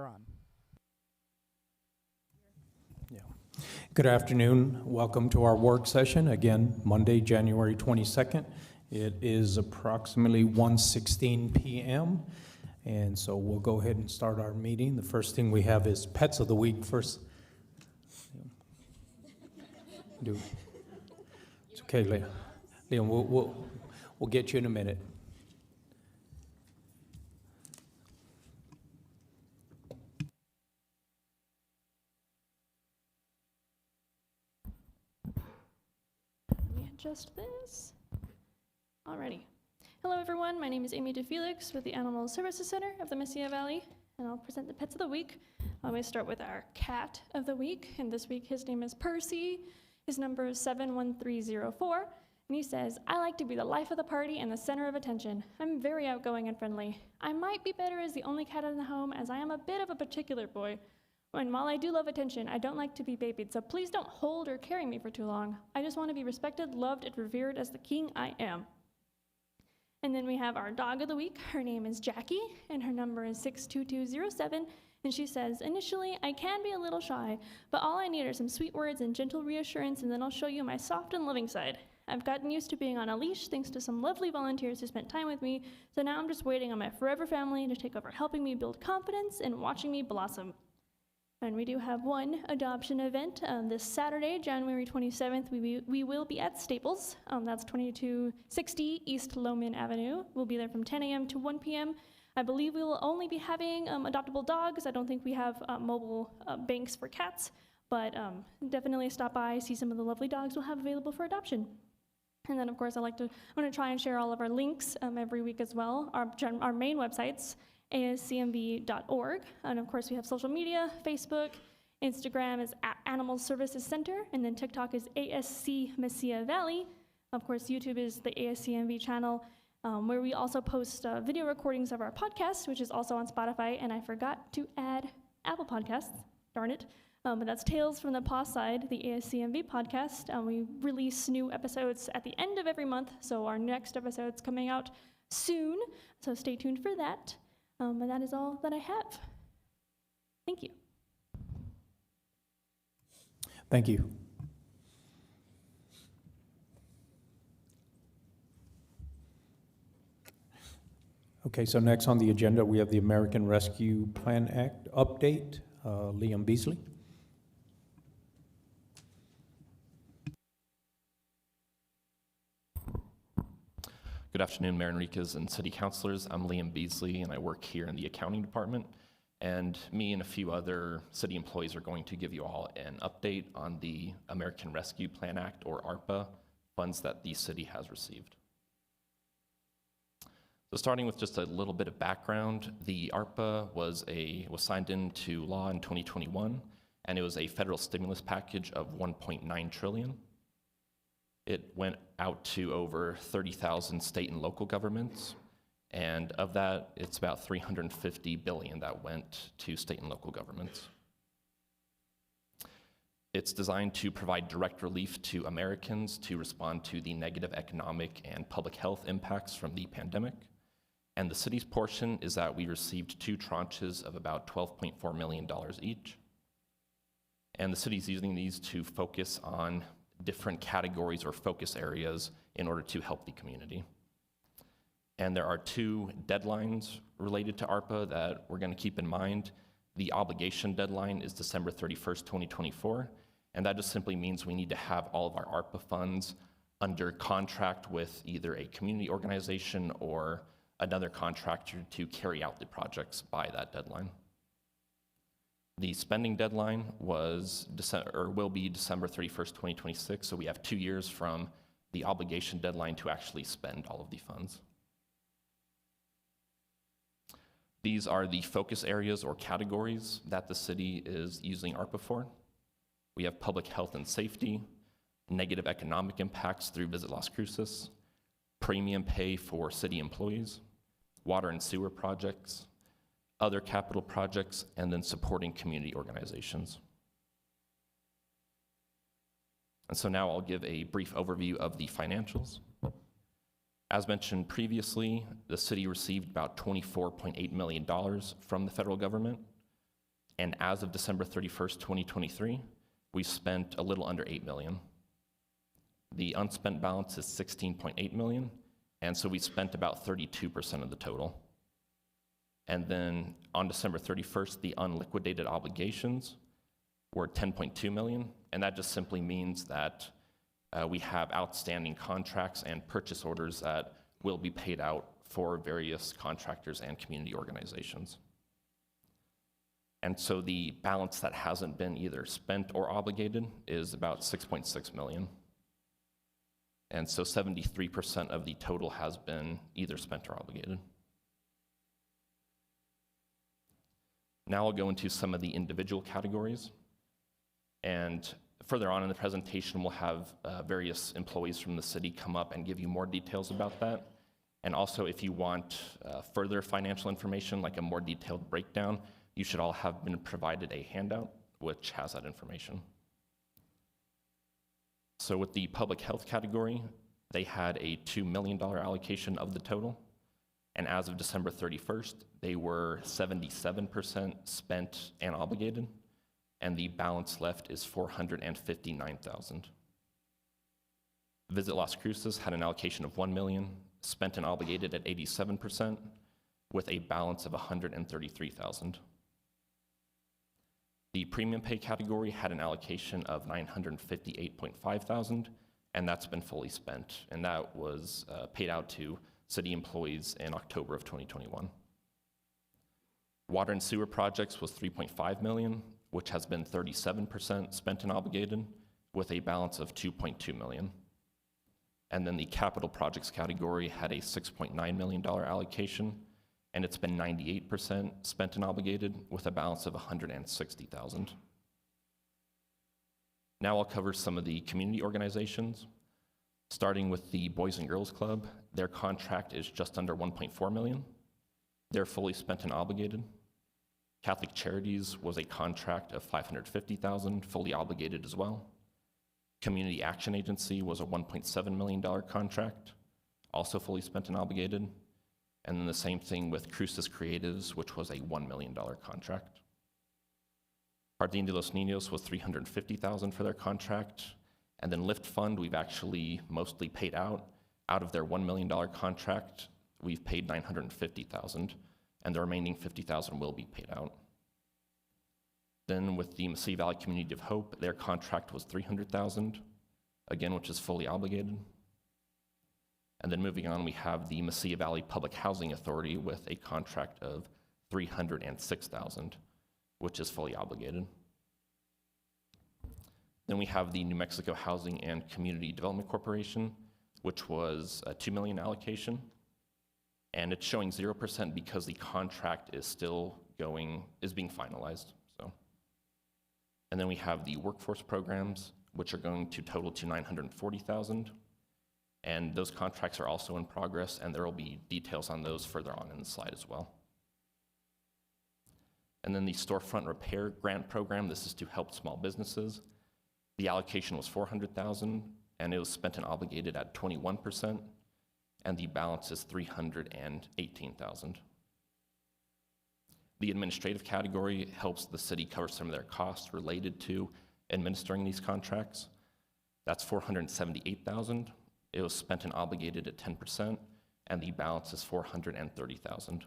you're on. Good afternoon. Welcome to our work session. Again, Monday, January 22nd. It is approximately 1:16 p.m. And so we'll go ahead and start our meeting. The first thing we have is Pets of the Week. First, it's okay, Liam. We'll get you in a minute. Just this. Alrighty. Hello everyone, my name is Amy DeFelix with the Animal Services Center of the Mesilla Valley, and I'll present the Pets of the Week. I'm going to start with our Cat of the Week, and this week his name is Percy. His number is 71304, and he says, I like to be the life of the party and the center of attention. I'm very outgoing and friendly. I might be better as the only cat in the home, as I am a bit of a particular boy. And while I do love attention, I don't like to be babied, so please don't hold or carry me for too long. I just want to be respected, loved, and revered as the king I am. And then we have our Dog of the Week. Her name is Jackie, and her number is 62207, and she says, initially, I can be a little shy, but all I need are some sweet words and gentle reassurance, and then I'll show you my soft and loving side. I've gotten used to being on a leash thanks to some lovely volunteers who spent time with me, so now I'm just waiting on my forever family to take over helping me build confidence and watching me blossom. And we do have one adoption event this Saturday, January 27th. We will be at Staples. That's 2260 East Lowman Avenue. We'll be there from 10 a.m. to 1 p.m. I believe we will only be having adoptable dogs. I don't think we have mobile banks for cats, but definitely stop by, see some of the lovely dogs we'll have available for adoption. And then, of course, I want to try and share all of our links every week as well. Our main websites, ascmv.org, and of course we have social media. Facebook, Instagram is @Animal Services Center, and then TikTok is ASC Mesilla Valley. Of course, YouTube is the ASCMV channel, where we also post video recordings of our podcast, which is also on Spotify, and I forgot to add Apple Podcasts, darn it. But that's Tales from the Paw Side, the ASCMV podcast. We release new episodes at the end of every month, so our next episode's coming out soon, so stay tuned for that. And that is all that I have. Thank you. Thank you. Okay, so next on the agenda, we have the American Rescue Plan Act update. Liam Beasley. Good afternoon, Mayor Enriquez and City Councilors. I'm Liam Beasley, and I work here in the accounting department. And me and a few other city employees are going to give you all an update on the American Rescue Plan Act, or ARPA, funds that the city has received. So starting with just a little bit of background, the ARPA was signed into law in 2021, and it was a federal stimulus package of $1.9 trillion. It went out to over 30,000 state and local governments, and of that, it's about $350 billion that went to state and local governments. It's designed to provide direct relief to Americans to respond to the negative economic and public health impacts from the pandemic. And the city's portion is that we received 2 tranches of about $12.4 million each. And the city's using these to focus on different categories or focus areas in order to help the community. And there are 2 deadlines related to ARPA that we're going to keep in mind. The obligation deadline is December 31st, 2024, and that just simply means we need to have all of our ARPA funds under contract with either a community organization or another contractor to carry out the projects by that deadline. The spending deadline will be December 31st, 2026, so we have 2 years from the obligation deadline to actually spend all of the funds. These are the focus areas or categories that the city is using ARPA for. We have public health and safety, negative economic impacts through Visit Las Cruces, premium pay for city employees, water and sewer projects, other capital projects, and then supporting community organizations. And so now I'll give a brief overview of the financials. As mentioned previously, the city received about $24.8 million from the federal government. And as of December 31st, 2023, we spent a little under $8 million. The unspent balance is $16.8 million, and so we spent about 32% of the total. And then on December 31st, the unliquidated obligations were $10.2 million, and that just simply means that we have outstanding contracts and purchase orders that will be paid out for various contractors and community organizations. And so the balance that hasn't been either spent or obligated is about $6.6 million. And so 73% of the total has been either spent or obligated. Now I'll go into some of the individual categories. And further on in the presentation, we'll have various employees from the city come up and give you more details about that. And also, if you want further financial information, like a more detailed breakdown, you should all have been provided a handout which has that information. So with the public health category, they had a $2 million allocation of the total. And as of December 31st, they were 77% spent and obligated, and the balance left is $459,000. Visit Las Cruces had an allocation of $1 million, spent and obligated at 87%, with a balance of $133,000. The premium pay category had an allocation of $958,500, and that's been fully spent, and that was paid out to city employees in October of 2021. Water and sewer projects was $3.5 million, which has been 37% spent and obligated, with a balance of $2.2 million. And then the capital projects category had a $6.9 million allocation, and it's been 98% spent and obligated, with a balance of $160,000. Now I'll cover some of the community organizations. Starting with the Boys and Girls Club, their contract is just under $1.4 million. They're fully spent and obligated. Catholic Charities was a contract of $550,000, fully obligated as well. Community Action Agency was a $1.7 million contract, also fully spent and obligated. And then the same thing with Cruces Creatives, which was a $1 million contract. Jardín de los Niños was $350,000 for their contract. And then Lift Fund, we've actually mostly paid out. Out of their $1 million contract, we've paid $950,000, and the remaining $50,000 will be paid out. Then with the Mesilla Valley Community of Hope, their contract was $300,000, again, which is fully obligated. And then moving on, we have the Mesilla Valley Public Housing Authority with a contract of $306,000, which is fully obligated. Then we have the New Mexico Housing and Community Development Corporation, which was a $2 million allocation. And it's showing 0% because the contract is still being finalized. And then we have the workforce programs, which are going to total to $940,000. And those contracts are also in progress, and there will be details on those further on in the slide as well. And then the storefront repair grant program, this is to help small businesses. The allocation was $400,000, and it was spent and obligated at 21%, and the balance is $318,000. The administrative category helps the city cover some of their costs related to administering these contracts. That's $478,000. It was spent and obligated at 10%, and the balance is $430,000.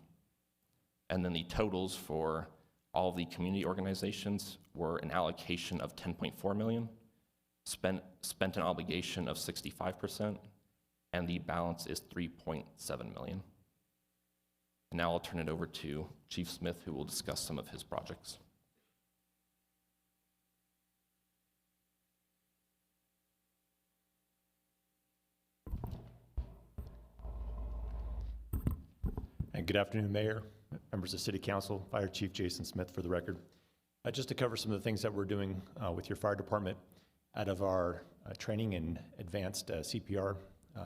And then the totals for all the community organizations were an allocation of $10.4 million, spent an obligation of 65%, and the balance is $3.7 million. And now I'll turn it over to Chief Smith, who will discuss some of his projects. And good afternoon, Mayor, members of City Council, Fire Chief Jason Smith for the record. Just to cover some of the things that we're doing with your fire department, out of our training and advanced CPR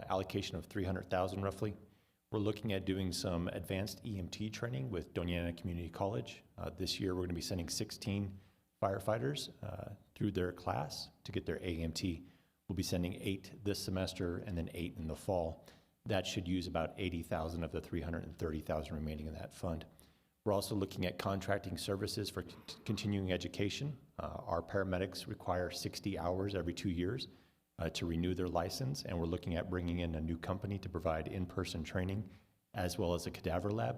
allocation of $300,000 roughly, we're looking at doing some advanced EMT training with Doña Ana Community College. This year, we're going to be sending 16 firefighters through their class to get their AMT. We'll be sending 8 this semester and then 8 in the fall. That should use about $80,000 of the $330,000 remaining in that fund. We're also looking at contracting services for continuing education. Our paramedics require 60 hours every 2 years to renew their license, and we're looking at bringing in a new company to provide in-person training as well as a cadaver lab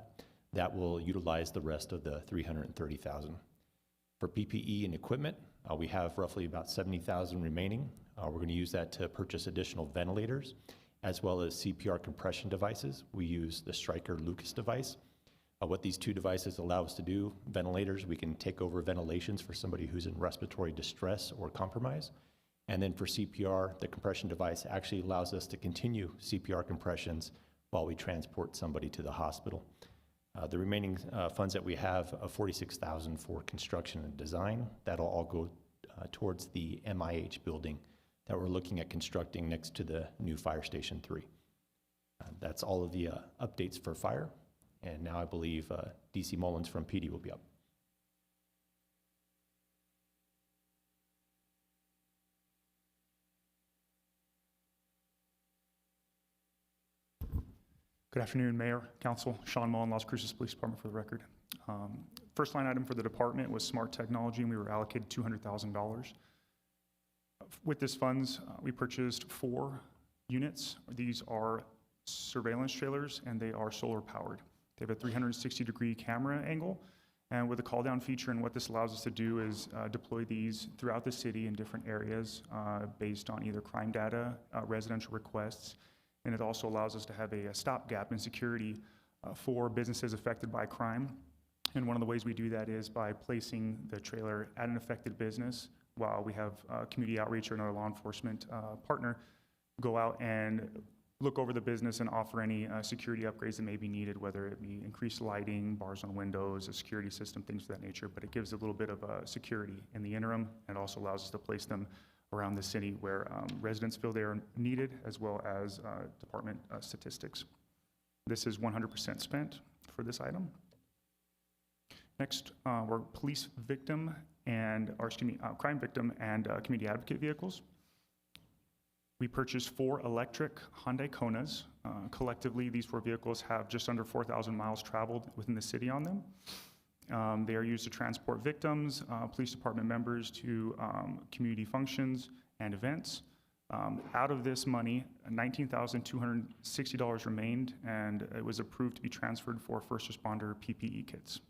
that will utilize the rest of the $330,000. For PPE and equipment, we have roughly about $70,000 remaining. We're going to use that to purchase additional ventilators as well as CPR compression devices. We use the Stryker Lucas device. What these two devices allow us to do, ventilators, we can take over ventilations for somebody who's in respiratory distress or compromise. And then for CPR, the compression device actually allows us to continue CPR compressions while we transport somebody to the hospital. The remaining funds that we have, $46,000 for construction and design, that'll all go towards the MIH building that we're looking at constructing next to the new Fire Station 3. That's all of the updates for fire. And now I believe DC Mullins from PD will be up. Good afternoon, Mayor, Council. Sean Mullen, Las Cruces Police Department for the record. First line item for the department was smart technology, and we were allocated $200,000. With this funds, we purchased 4 units. These are surveillance trailers, and they are solar powered. They have a 360-degree camera angle, and with a call-down feature, and what this allows us to do is deploy these throughout the city in different areas based on either crime data, residential requests, and it also allows us to have a stopgap in security for businesses affected by crime. And one of the ways we do that is by placing the trailer at an affected business while we have community outreach or another law enforcement partner go out and look over the business and offer any security upgrades that may be needed, whether it be increased lighting, bars on windows, a security system, things of that nature. But it gives a little bit of security in the interim, and also allows us to place them around the city where residents feel they are needed, as well as department statistics. This is 100% spent for this item. Next, we're police victim and, or excuse me, crime victim and community advocate vehicles. We purchased 4 electric Hyundai Konas. Collectively, these 4 vehicles have just under 4,000 miles traveled within the city on them. They are used to transport victims, police department members to community functions and events. Out of this money, $19,260 remained, and it was approved to be transferred for first responder PPE kits.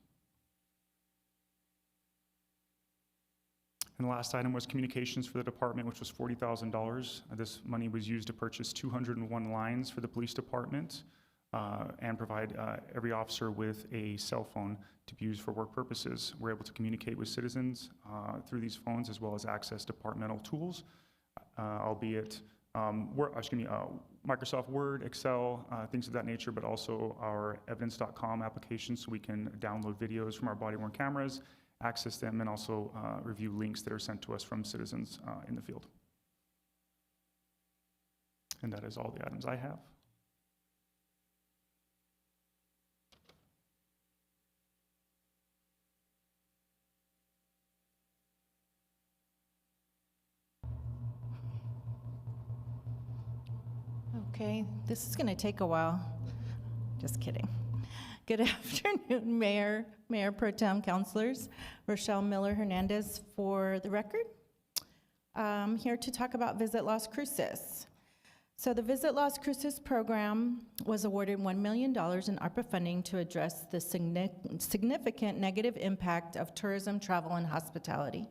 And the last item was communications for the department, which was $40,000. This money was used to purchase 201 lines for the police department and provide every officer with a cell phone to be used for work purposes. We're able to communicate with citizens through these phones, as well as access departmental tools, albeit Microsoft Word, Excel, things of that nature, but also our evidence.com application, so we can download videos from our body-worn cameras, access them, and also review links that are sent to us from citizens in the field. And that is all the items I have. Okay, this is going to take a while. Just kidding. Good afternoon, Mayor Pro Tem, Councilors. Rochelle Miller Hernandez for the record. I'm here to talk about Visit Las Cruces. So the Visit Las Cruces program was awarded $1 million in ARPA funding to address the significant negative impact of tourism, travel, and hospitality.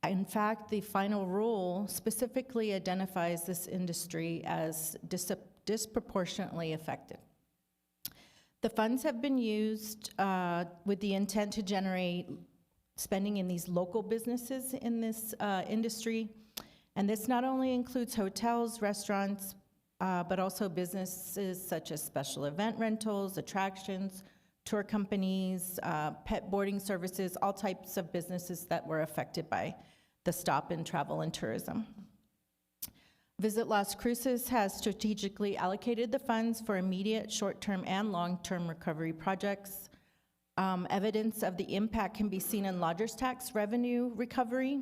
In fact, the final rule specifically identifies this industry as disproportionately affected. The funds have been used with the intent to generate spending in these local businesses in this industry. And this not only includes hotels, restaurants, but also businesses such as special event rentals, attractions, tour companies, pet boarding services, all types of businesses that were affected by the stop in travel and tourism. Visit Las Cruces has strategically allocated the funds for immediate, short-term, and long-term recovery projects. Evidence of the impact can be seen in lodgers tax revenue recovery.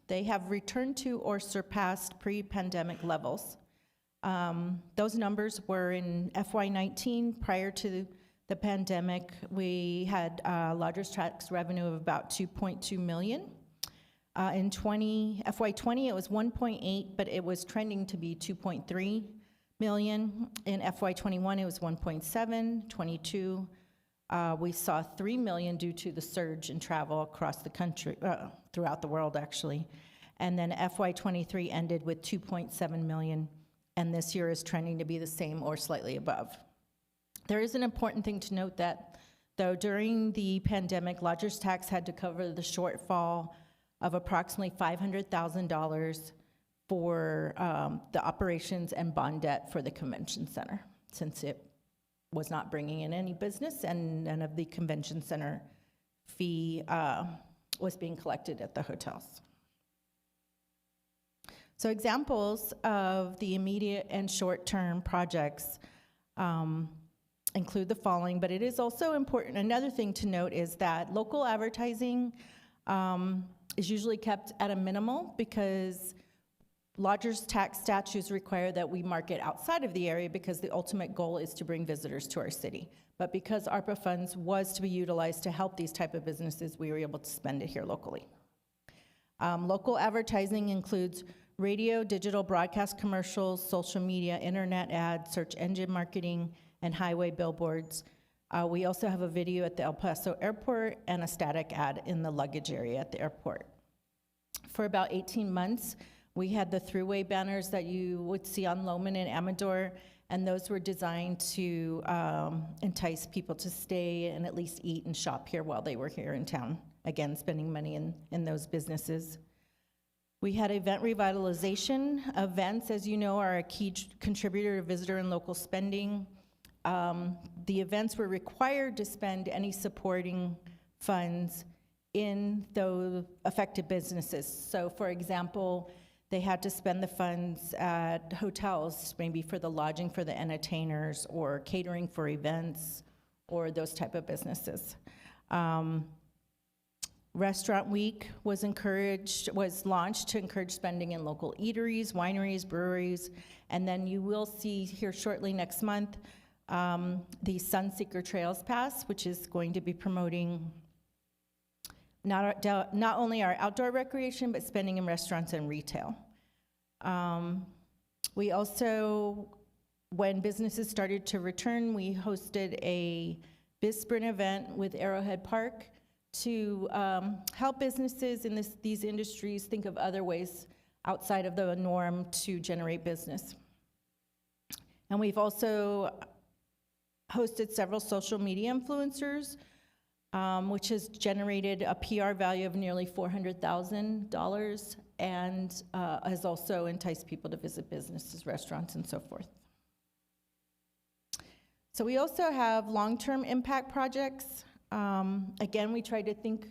They have returned to or surpassed pre-pandemic levels. Those numbers were in FY19 prior to the pandemic, we had lodgers tax revenue of about 2.2 million. In FY20, it was 1.8, but it was trending to be 2.3 million. In FY21, it was 1.7. 22, we saw 3 million due to the surge in travel across the country, throughout the world, actually. And then FY23 ended with 2.7 million, and this year is trending to be the same or slightly above. There is an important thing to note that, though, during the pandemic, lodgers tax had to cover the shortfall of approximately $500,000 for the operations and bond debt for the convention center, since it was not bringing in any business and none of the convention center fee was being collected at the hotels. So examples of the immediate and short-term projects include the following, but it is also important. Another thing to note is that local advertising is usually kept at a minimal because lodgers tax statutes require that we market outside of the area because the ultimate goal is to bring visitors to our city. But because ARPA funds was to be utilized to help these type of businesses, we were able to spend it here locally. Local advertising includes radio, digital broadcast commercials, social media, internet ads, search engine marketing, and highway billboards. We also have a video at the El Paso airport and a static ad in the luggage area at the airport. For about 18 months, we had the throughway banners that you would see on Loman and Amador, and those were designed to entice people to stay and at least eat and shop here while they were here in town. Again, spending money in those businesses. We had event revitalization. Events, as you know, are a key contributor to visitor and local spending. The events were required to spend any supporting funds in those affected businesses. So, for example, they had to spend the funds at hotels, maybe for the lodging for the entertainers or catering for events or those type of businesses. Restaurant Week was launched to encourage spending in local eateries, wineries, breweries, and then you will see here shortly next month the Sunseeker Trails Pass, which is going to be promoting not only our outdoor recreation, but spending in restaurants and retail. We also, when businesses started to return, we hosted a BizSprint event with Arrowhead Park to help businesses in these industries think of other ways outside of the norm to generate business. And we've also hosted several social media influencers, which has generated a PR value of nearly $400,000 and has also enticed people to visit businesses, restaurants, and so forth. So we also have long-term impact projects. Again, we try to think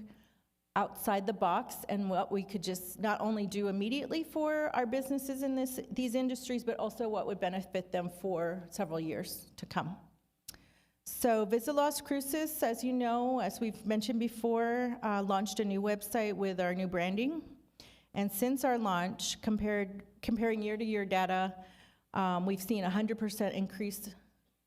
outside the box and what we could just not only do immediately for our businesses in these industries, but also what would benefit them for several years to come. So Visit Las Cruces, as you know, as we've mentioned before, launched a new website with our new branding. And since our launch, comparing year-to-year data, we've seen a 100% increase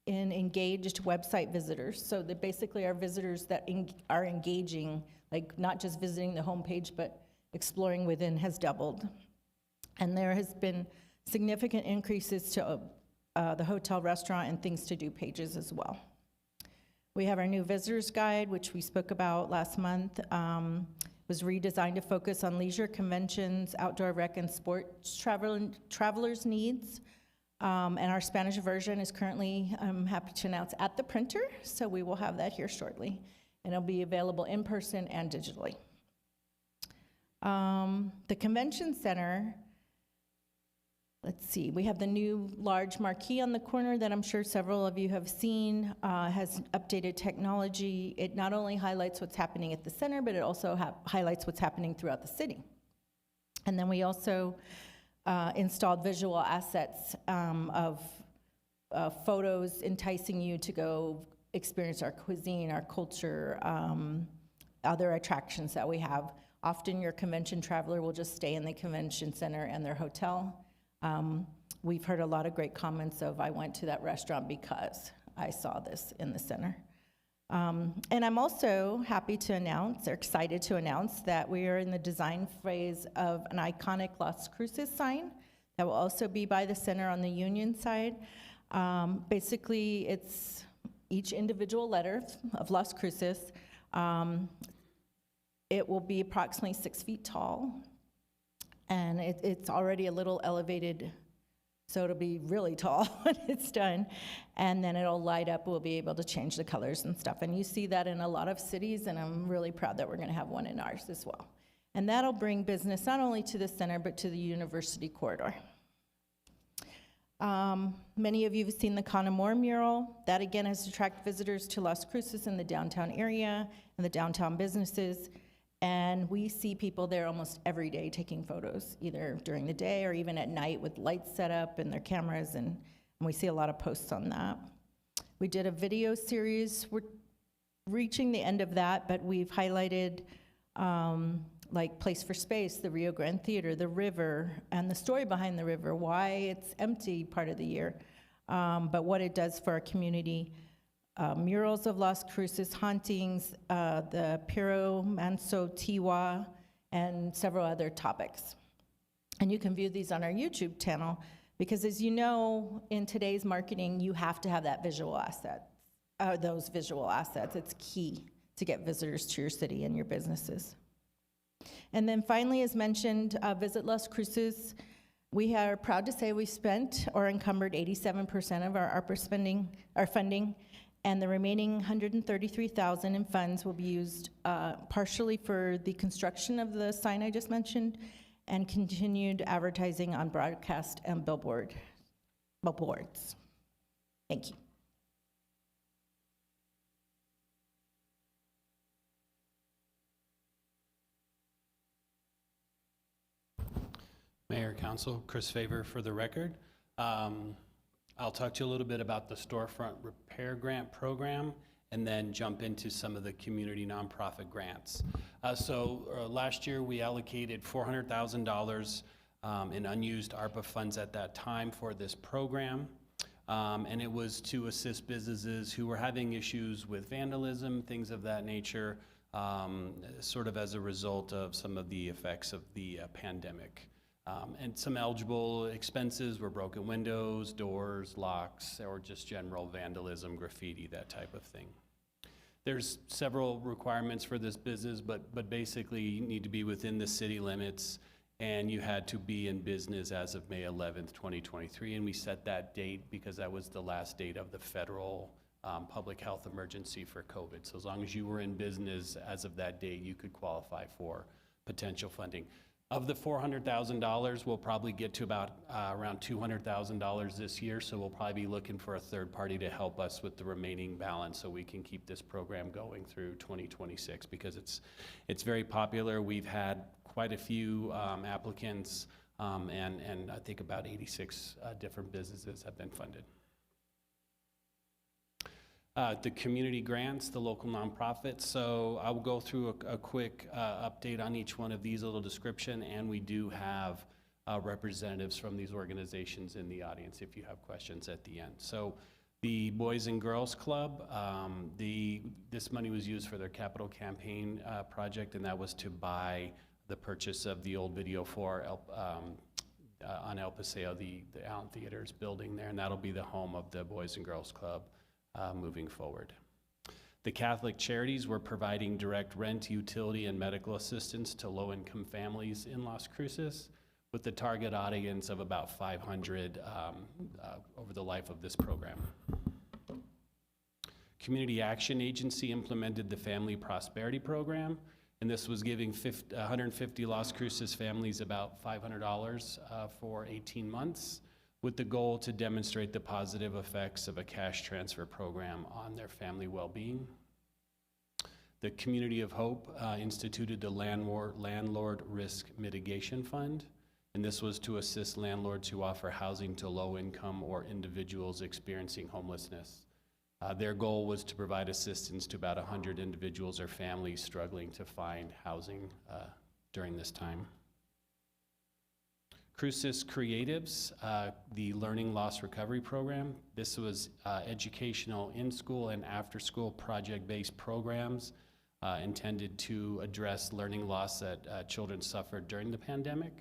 in engaged website visitors. So that basically our visitors that are engaging, like not just visiting the homepage, but exploring within has doubled. And there has been significant increases to the hotel, restaurant, and things to do pages as well. We have our new visitors guide, which we spoke about last month. Was redesigned to focus on leisure, conventions, outdoor rec, and sports travelers' needs. And our Spanish version is currently, I'm happy to announce, at the printer, so we will have that here shortly. And it'll be available in person and digitally. The convention center, let's see, we have the new large marquee on the corner that I'm sure several of you have seen, has updated technology. It not only highlights what's happening at the center, but it also highlights what's happening throughout the city. And then we also installed visual assets of photos enticing you to go experience our cuisine, our culture, other attractions that we have. Often your convention traveler will just stay in the convention center and their hotel. We've heard a lot of great comments of, I went to that restaurant because I saw this in the center. And I'm also happy to announce, or excited to announce, that we are in the design phase of an iconic Las Cruces sign that will also be by the center on the Union side. Basically, it's each individual letter of Las Cruces. It will be approximately 6 feet tall, and it's already a little elevated, so it'll be really tall when it's done. And then it'll light up, we'll be able to change the colors and stuff. And you see that in a lot of cities, and I'm really proud that we're gonna have one in ours as well. And that'll bring business not only to the center, but to the university corridor. Many of you have seen the Conamore mural. That again has attracted visitors to Las Cruces in the downtown area and the downtown businesses. And we see people there almost every day taking photos, either during the day or even at night with lights set up and their cameras, and we see a lot of posts on that. We did a video series. We're reaching the end of that, but we've highlighted like Place for Space, the Rio Grande Theater, the river, and the story behind the river, why it's empty part of the year, but what it does for our community. Murals of Las Cruces, hauntings, the Piro Manso Tiwa, and several other topics. And you can view these on our YouTube channel, because as you know, in today's marketing, you have to have that visual asset, those visual assets. It's key to get visitors to your city and your businesses. And then finally, as mentioned, Visit Las Cruces. We are proud to say we spent or encumbered 87% of our ARPA funding, and the remaining $133,000 in funds will be used partially for the construction of the sign I just mentioned, and continued advertising on broadcast and billboards. Thank you. Mayor, Council, Chris Favor for the record. I'll talk to you a little bit about the storefront repair grant program and then jump into some of the community nonprofit grants. Last year we allocated $400,000 in unused ARPA funds at that time for this program. And it was to assist businesses who were having issues with vandalism, things of that nature, sort of as a result of some of the effects of the pandemic. And some eligible expenses were broken windows, doors, locks, or just general vandalism, graffiti, that type of thing. There's several requirements for this business, but basically you need to be within the city limits, and you had to be in business as of May 11th, 2023, and we set that date because that was the last date of the federal public health emergency for COVID. So as long as you were in business as of that date, you could qualify for potential funding. Of the $400,000, we'll probably get to about around $200,000 this year, so we'll probably be looking for a third party to help us with the remaining balance so we can keep this program going through 2026, because it's very popular. We've had quite a few applicants, and I think about 86 different businesses have been funded. The community grants, the local nonprofits. So I will go through a quick update on each one of these, a little description, and we do have representatives from these organizations in the audience if you have questions at the end. So the Boys and Girls Club, this money was used for their capital campaign project, and that was to buy the purchase of the old Video 4 on El Paseo, the Allen Theaters building there, and that'll be the home of the Boys and Girls Club moving forward. The Catholic Charities were providing direct rent, utility, and medical assistance to low-income families in Las Cruces, with the target audience of about 500 over the life of this program. Community Action Agency implemented the Family Prosperity Program, and this was giving 150 Las Cruces families about $500 for 18 months, with the goal to demonstrate the positive effects of a cash transfer program on their family well-being. The Community of Hope instituted the Landlord Risk Mitigation Fund, and this was to assist landlords who offer housing to low-income or individuals experiencing homelessness. Their goal was to provide assistance to about 100 individuals or families struggling to find housing during this time. Crucis Creatives, the Learning Loss Recovery Program. This was educational in-school and after-school project-based programs intended to address learning loss that children suffered during the pandemic.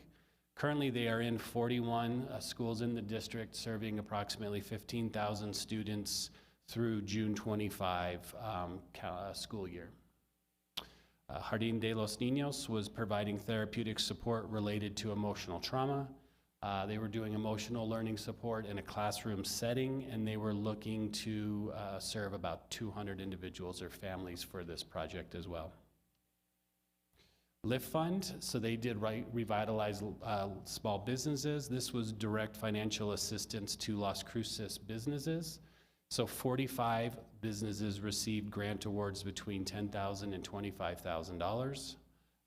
Currently, they are in 41 schools in the district, serving approximately 15,000 students through June 25 school year. Jardín de los Niños was providing therapeutic support related to emotional trauma. They were doing emotional learning support in a classroom setting, and they were looking to serve about 200 individuals or families for this project as well. Lift Fund, so they did revitalize small businesses. This was direct financial assistance to Las Cruces businesses. So 45 businesses received grant awards between $10,000 and $25,000.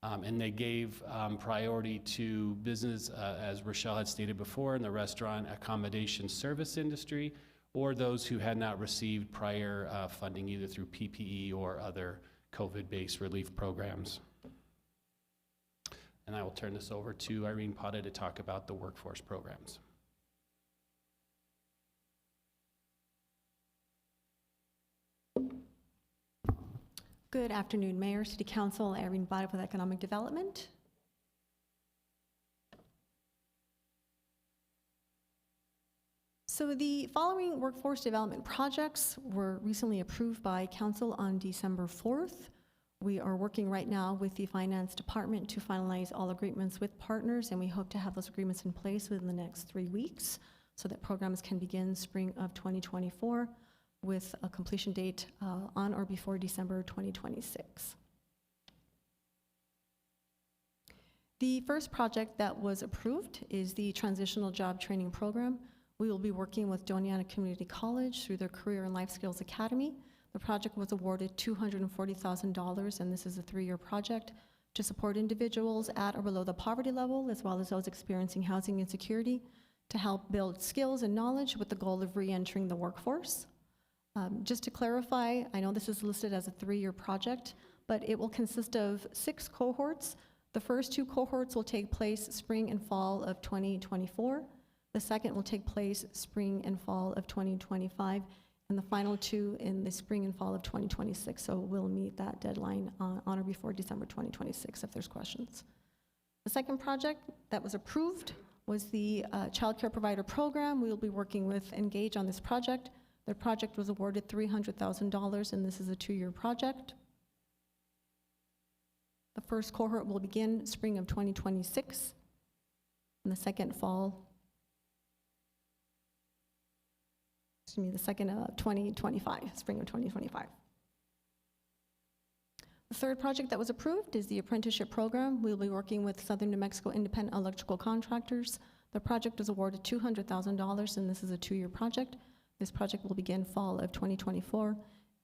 And they gave priority to business, as Rochelle had stated before, in the restaurant accommodation service industry, or those who had not received prior funding either through PPE or other COVID-based relief programs. And I will turn this over to Irene Pata to talk about the workforce programs. Good afternoon, Mayor, City Council, Irene Pata with Economic Development. So the following workforce development projects were recently approved by Council on December 4th. We are working right now with the Finance Department to finalize all agreements with partners, and we hope to have those agreements in place within the next 3 weeks so that programs can begin spring of 2024 with a completion date on or before December 2026. The first project that was approved is the Transitional Job Training Program. We will be working with Doñana Community College through their Career and Life Skills Academy. The project was awarded $240,000, and this is a 3-year project to support individuals at or below the poverty level, as well as those experiencing housing insecurity, to help build skills and knowledge with the goal of re-entering the workforce. Just to clarify, I know this is listed as a 3-year project, but it will consist of 6 cohorts. The first 2 cohorts will take place spring and fall of 2024. The second will take place spring and fall of 2025, and the final 2 in the spring and fall of 2026. So we'll meet that deadline on or before December 2026 if there's questions. The second project that was approved was the Child Care Provider Program. We will be working with Engage on this project. The project was awarded $300,000, and this is a 2-year project. The first cohort will begin spring of 2026, and the second 2025, spring of 2025. The third project that was approved is the apprenticeship program. We'll be working with Southern New Mexico Independent Electrical Contractors. The project was awarded $200,000, and this is a 2-year project. This project will begin fall of 2024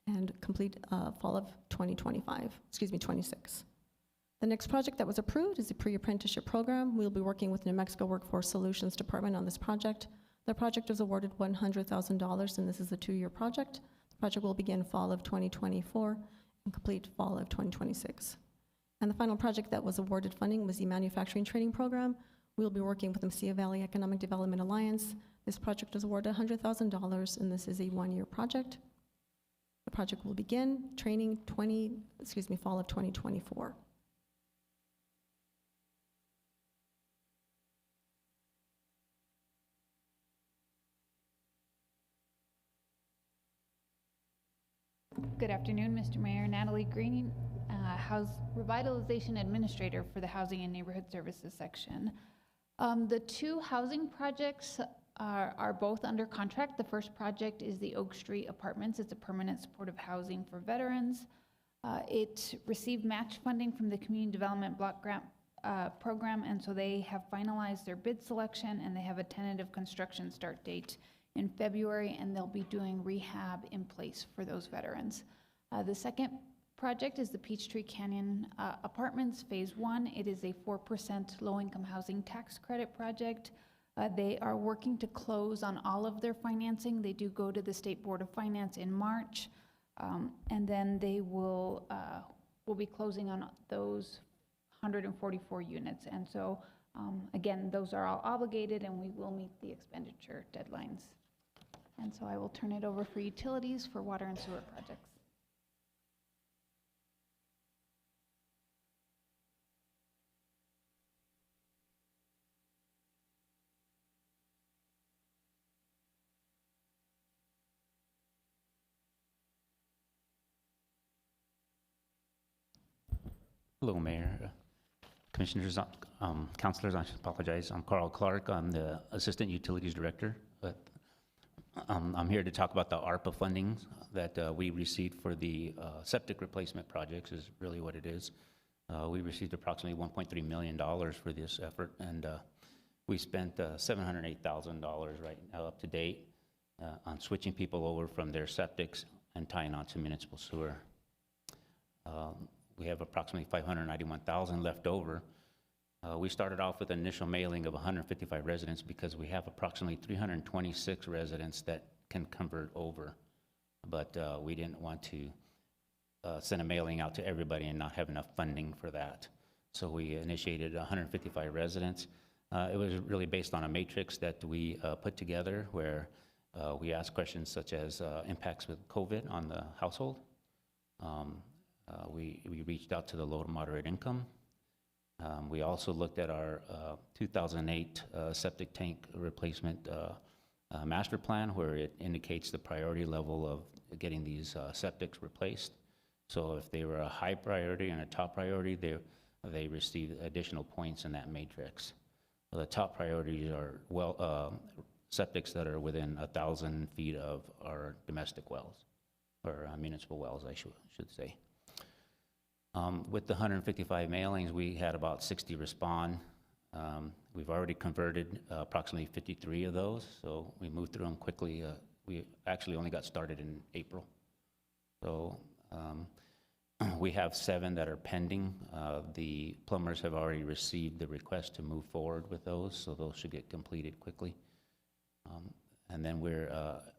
and complete fall of 26. The next project that was approved is the pre-apprenticeship program. We'll be working with New Mexico Workforce Solutions Department on this project. The project was awarded $100,000, and this is a 2-year project. The project will begin fall of 2024 and complete fall of 2026. And the final project that was awarded funding was the manufacturing training program. We'll be working with the Mesilla Valley Economic Development Alliance. This project was awarded $100,000, and this is a 1-year project. The project will begin training fall of 2024. Good afternoon, Mr. Mayor. Natalie Green, Revitalization Administrator for the Housing and Neighborhood Services section. The 2 housing projects are both under contract. The first project is the Oak Street Apartments. It's a permanent supportive housing for veterans. It received match funding from the Community Development Block Grant Program, and so they have finalized their bid selection, and they have a tentative construction start date in February, and they'll be doing rehab in place for those veterans. The second project is the Peachtree Canyon Apartments Phase 1. It is a 4% low-income housing tax credit project. They are working to close on all of their financing. They do go to the State Board of Finance in March, and then they will be closing on those 144 units. And so Again, those are all obligated, and we will meet the expenditure deadlines. And so I will turn it over for utilities for water and sewer projects. Hello, Mayor, Commissioners, Councilors. I apologize. I'm Carl Clark. I'm the Assistant Utilities Director. But I'm here to talk about the ARPA funding that we received for the septic replacement projects. Is really what it is. We received approximately $1.3 million for this effort, and we spent $708,000 right now up to date on switching people over from their septics and tying on to municipal sewer. We have approximately $591,000 left over. We started off with an initial mailing of 155 residents because we have approximately 326 residents that can convert over. But we didn't want to send a mailing out to everybody and not have enough funding for that. So we initiated 155 residents. It was really based on a matrix that we put together where we asked questions such as impacts with COVID on the household. We reached out to the low to moderate income. We also looked at our 2008 septic tank replacement master plan, where it indicates the priority level of getting these septics replaced. So if they were a high priority and a top priority, they received additional points in that matrix. The top priorities are septics that are within 1,000 feet of our domestic wells, or municipal wells, I should say. With the 155 mailings, we had about 60 respond. We've already converted approximately 53 of those, so we moved through them quickly. We actually only got started in April. So we have 7 that are pending. The plumbers have already received the request to move forward with those, so those should get completed quickly. And then we're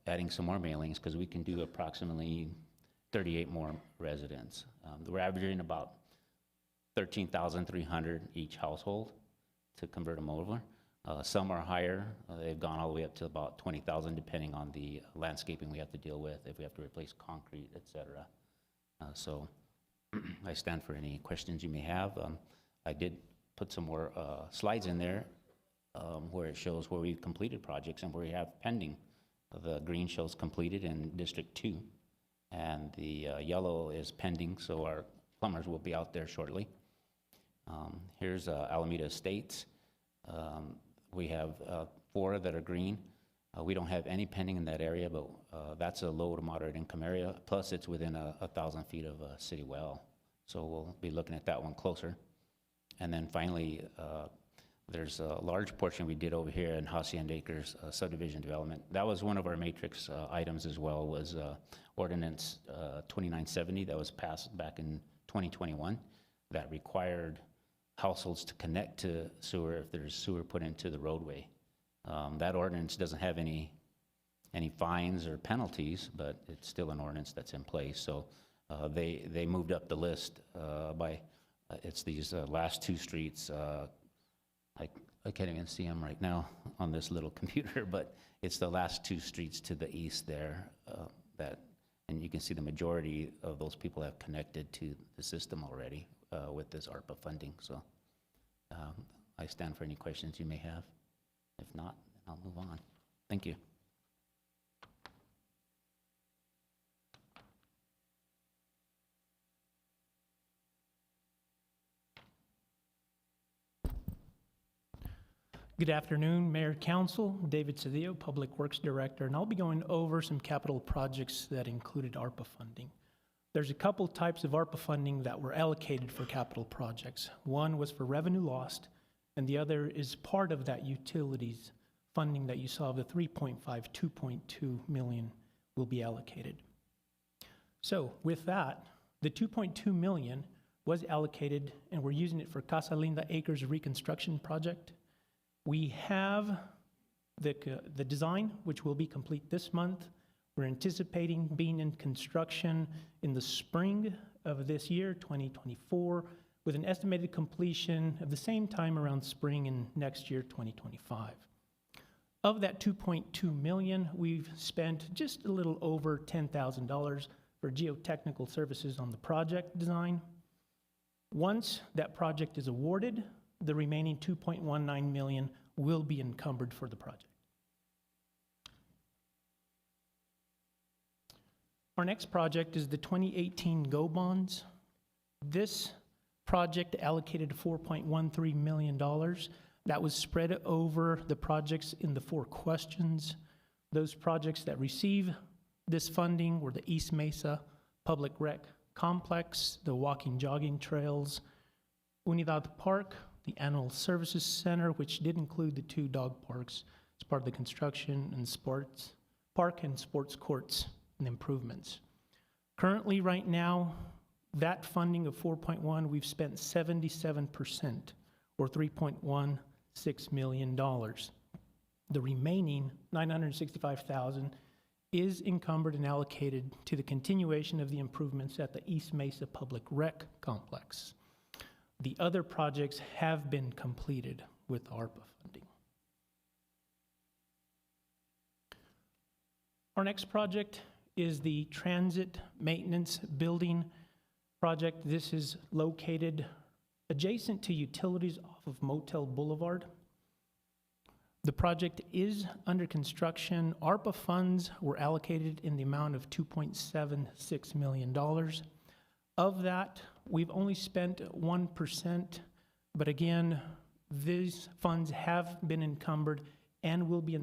adding some more mailings because we can do approximately 38 more residents. We're averaging about 13,300 each household to convert them over. Some are higher. They've gone all the way up to about 20,000 depending on the landscaping we have to deal with, if we have to replace concrete, et cetera. So I stand for any questions you may have. I did put some more slides in there where it shows where we've completed projects and where we have pending. The green shows completed in District 2. And the yellow is pending, so our plumbers will be out there shortly. Here's Alameda Estates. We have 4 that are green. We don't have any pending in that area, but that's a low to moderate income area. Plus, it's within 1,000 feet of a city well. So we'll be looking at that one closer. And then finally, there's a large portion we did over here in Hacienda Acres subdivision development. That was one of our matrix items as well, was Ordinance 2970 that was passed back in 2021 that required households to connect to sewer if there's sewer put into the roadway. That ordinance doesn't have any fines or penalties, but it's still an ordinance that's in place. So they moved up the list by, it's these last 2 streets. I can't even see them right now on this little computer, but it's the last 2 streets to the east there and you can see the majority of those people have connected to the system already with this ARPA funding. So I stand for any questions you may have. If not, I'll move on. Thank you. Good afternoon, Mayor, Council. David Cedillo, Public Works Director, and I'll be going over some capital projects that included ARPA funding. There's a couple types of ARPA funding that were allocated for capital projects. One was for revenue lost, and the other is part of that utilities funding that you saw of the 3.5, 2.2 million will be allocated. So with that, the 2.2 million was allocated, and we're using it for Casa Linda Acres reconstruction project. We have the design, which will be complete this month. We're anticipating being in construction in the spring of this year, 2024, with an estimated completion of the same time around spring in next year, 2025. Of that 2.2 million, we've spent just a little over $10,000 for geotechnical services on the project design. Once that project is awarded, the remaining 2.19 million will be encumbered for the project. Our next project is the 2018 GO bonds. This project allocated $4.13 million. That was spread over the projects in the 4 questions. Those projects that receive this funding were the East Mesa Public Rec Complex, the walking jogging trails, Unidad Park, the Animal Services Center, which did include the 2 dog parks as part of the construction and sports park and sports courts and improvements. Currently, right now, that funding of 4.1, we've spent 77%, or $3.16 million. The remaining $965,000 is encumbered and allocated to the continuation of the improvements at the East Mesa Public Rec Complex. The other projects have been completed with ARPA funding. Our next project is the Transit Maintenance Building project. This is located adjacent to utilities off of Motel Boulevard. The project is under construction. ARPA funds were allocated in the amount of $2.76 million. Of that, we've only spent 1%, but again, these funds have been encumbered and will be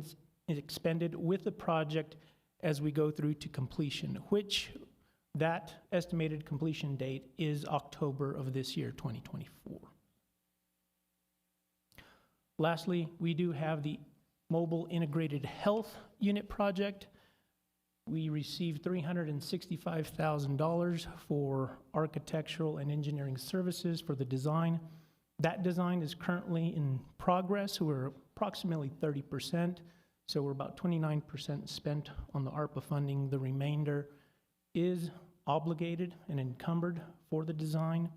expended with the project as we go through to completion, which that estimated completion date is October of this year, 2024. Lastly, we do have the Mobile Integrated Health Unit project. We received $365,000 for architectural and engineering services for the design. That design is currently in progress. We're approximately 30%, so we're about 29% spent on the ARPA funding. The remainder is obligated and encumbered for the design,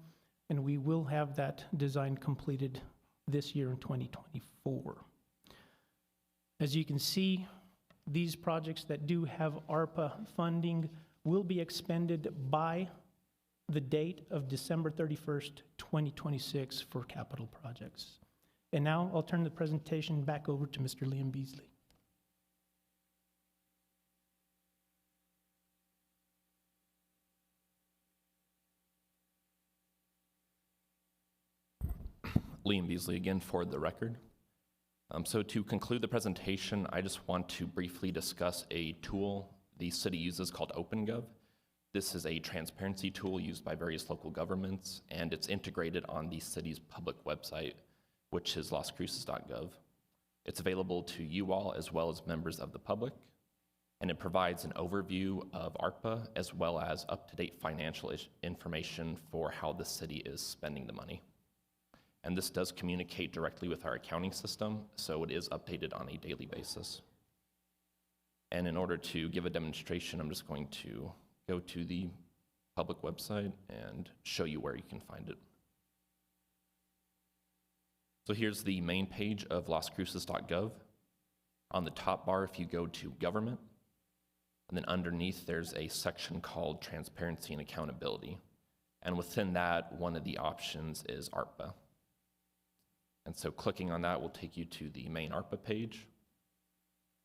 and we will have that design completed this year in 2024. As you can see, these projects that do have ARPA funding will be expended by the date of December 31st, 2026 for capital projects. And now I'll turn the presentation back over to Mr. Liam Beasley. Liam Beasley again for the record. So to conclude the presentation, I just want to briefly discuss a tool the city uses called OpenGov. This is a transparency tool used by various local governments, and it's integrated on the city's public website, which is lascruces.gov. It's available to you all as well as members of the public, and it provides an overview of ARPA as well as up-to-date financial information for how the city is spending the money. And this does communicate directly with our accounting system, so it is updated on a daily basis. And in order to give a demonstration, I'm just going to go to the public website and show you where you can find it. So here's the main page of lascruces.gov. On the top bar, if you go to Government, and then underneath there's a section called Transparency and Accountability. And within that, one of the options is ARPA. And so clicking on that will take you to the main ARPA page.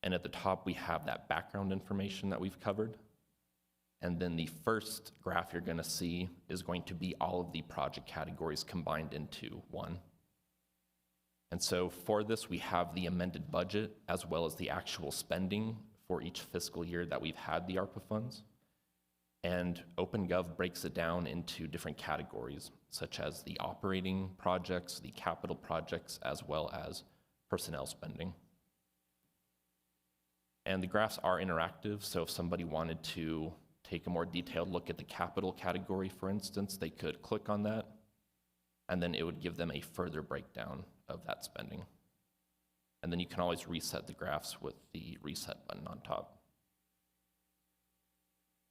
And at the top, we have that background information that we've covered. And then the first graph you're going to see is going to be all of the project categories combined into one. And so for this, we have the amended budget as well as the actual spending for each fiscal year that we've had the ARPA funds. And OpenGov breaks it down into different categories, such as the operating projects, the capital projects, as well as personnel spending. And the graphs are interactive, so if somebody wanted to take a more detailed look at the capital category, for instance, they could click on that, and then it would give them a further breakdown of that spending. And then you can always reset the graphs with the reset button on top.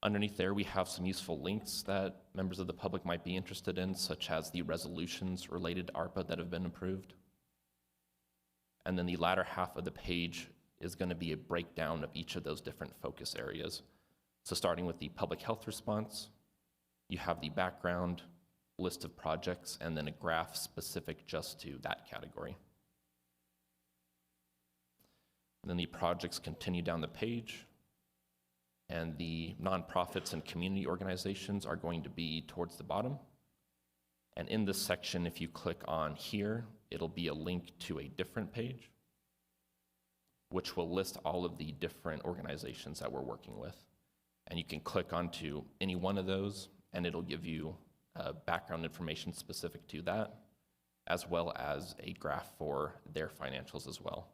Underneath there, we have some useful links that members of the public might be interested in, such as the resolutions related to ARPA that have been approved. And then the latter half of the page is going to be a breakdown of each of those different focus areas. So starting with the public health response, you have the background, list of projects, and then a graph specific just to that category. And then the projects continue down the page, and the nonprofits and community organizations are going to be towards the bottom. And in this section, if you click on here, it'll be a link to a different page, which will list all of the different organizations that we're working with. And you can click onto any one of those, and it'll give you background information specific to that, as well as a graph for their financials as well.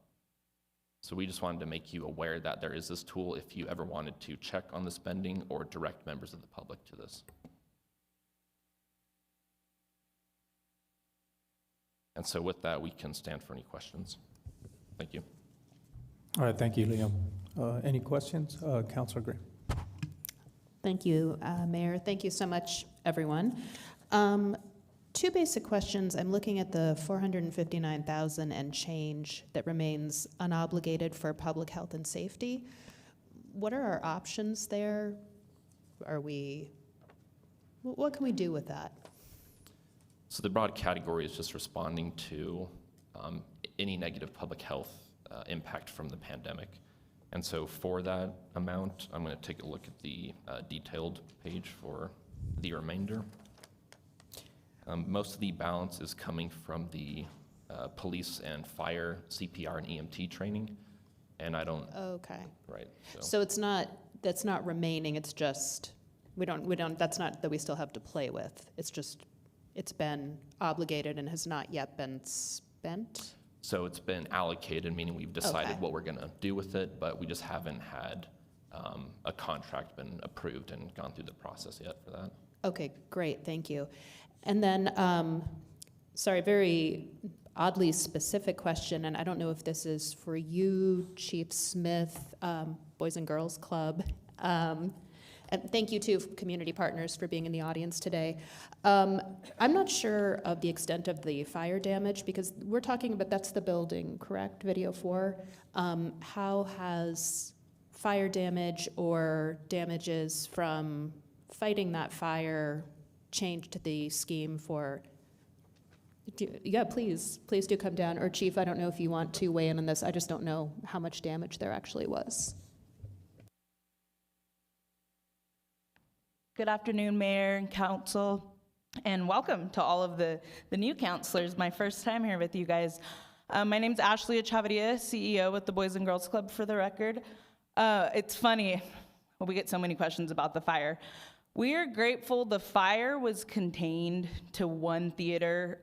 So we just wanted to make you aware that there is this tool if you ever wanted to check on the spending or direct members of the public to this. And so with that, we can stand for any questions. Thank you. All right, thank you, Liam. Any questions? Councilor Gray. Thank you, Mayor. Thank you so much, everyone. Two basic questions. I'm looking at the $459,000 and change that remains unobligated for public health and safety. What are our options there? What can we do with that? So the broad category is just responding to any negative public health impact from the pandemic. And so for that amount, I'm going to take a look at the detailed page for the remainder. Most of the balance is coming from the police and fire CPR and EMT training, and I don't. Okay. Right. So that's not remaining. It's just we don't. That's not that we still have to play with. It's just it's been obligated and has not yet been spent. So it's been allocated, meaning we've decided Okay. what we're going to do with it, but we just haven't had a contract been approved and gone through the process yet for that. Okay, great, thank you. And then, sorry, very oddly specific question, and I don't know if this is for you, Chief Smith, Boys and Girls Club. And thank you to community partners for being in the audience today. I'm not sure of the extent of the fire damage because we're talking about, that's the building, correct? Video 4. How has fire damage or damages from fighting that fire changed the scheme for? Yeah, please do come down. Or Chief, I don't know if you want to weigh in on this. I just don't know how much damage there actually was. Good afternoon, Mayor and Council, and welcome to all of the new counselors. My first time here with you guys. My name's Ashley Echavarria, CEO with the Boys and Girls Club, for the record. It's funny, we get so many questions about the fire. We are grateful the fire was contained to one theater.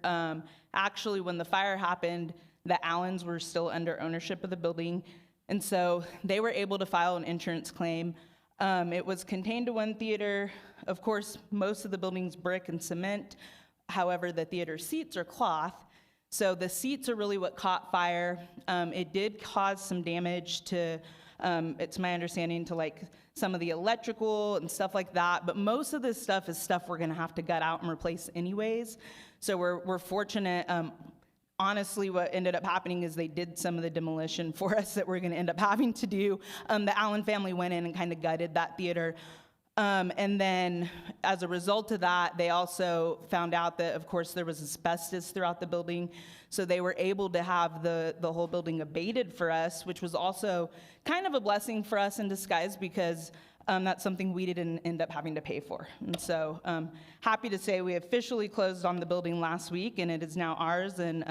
Actually, when the fire happened, the Allens were still under ownership of the building, and so they were able to file an insurance claim. It was contained to one theater. Of course, most of the building's brick and cement. However, the theater seats are cloth. So the seats are really what caught fire. It did cause some damage to, it's my understanding, to like some of the electrical and stuff like that. But most of this stuff is stuff we're gonna have to gut out and replace anyways. So we're fortunate. Honestly, what ended up happening is they did some of the demolition for us that we're going to end up having to do. The Allen family went in and kind of gutted that theater. And then as a result of that, they also found out that, of course, there was asbestos throughout the building. So they were able to have the whole building abated for us, which was also kind of a blessing for us in disguise because that's something we didn't end up having to pay for. And so happy to say we officially closed on the building last week and it is now ours. And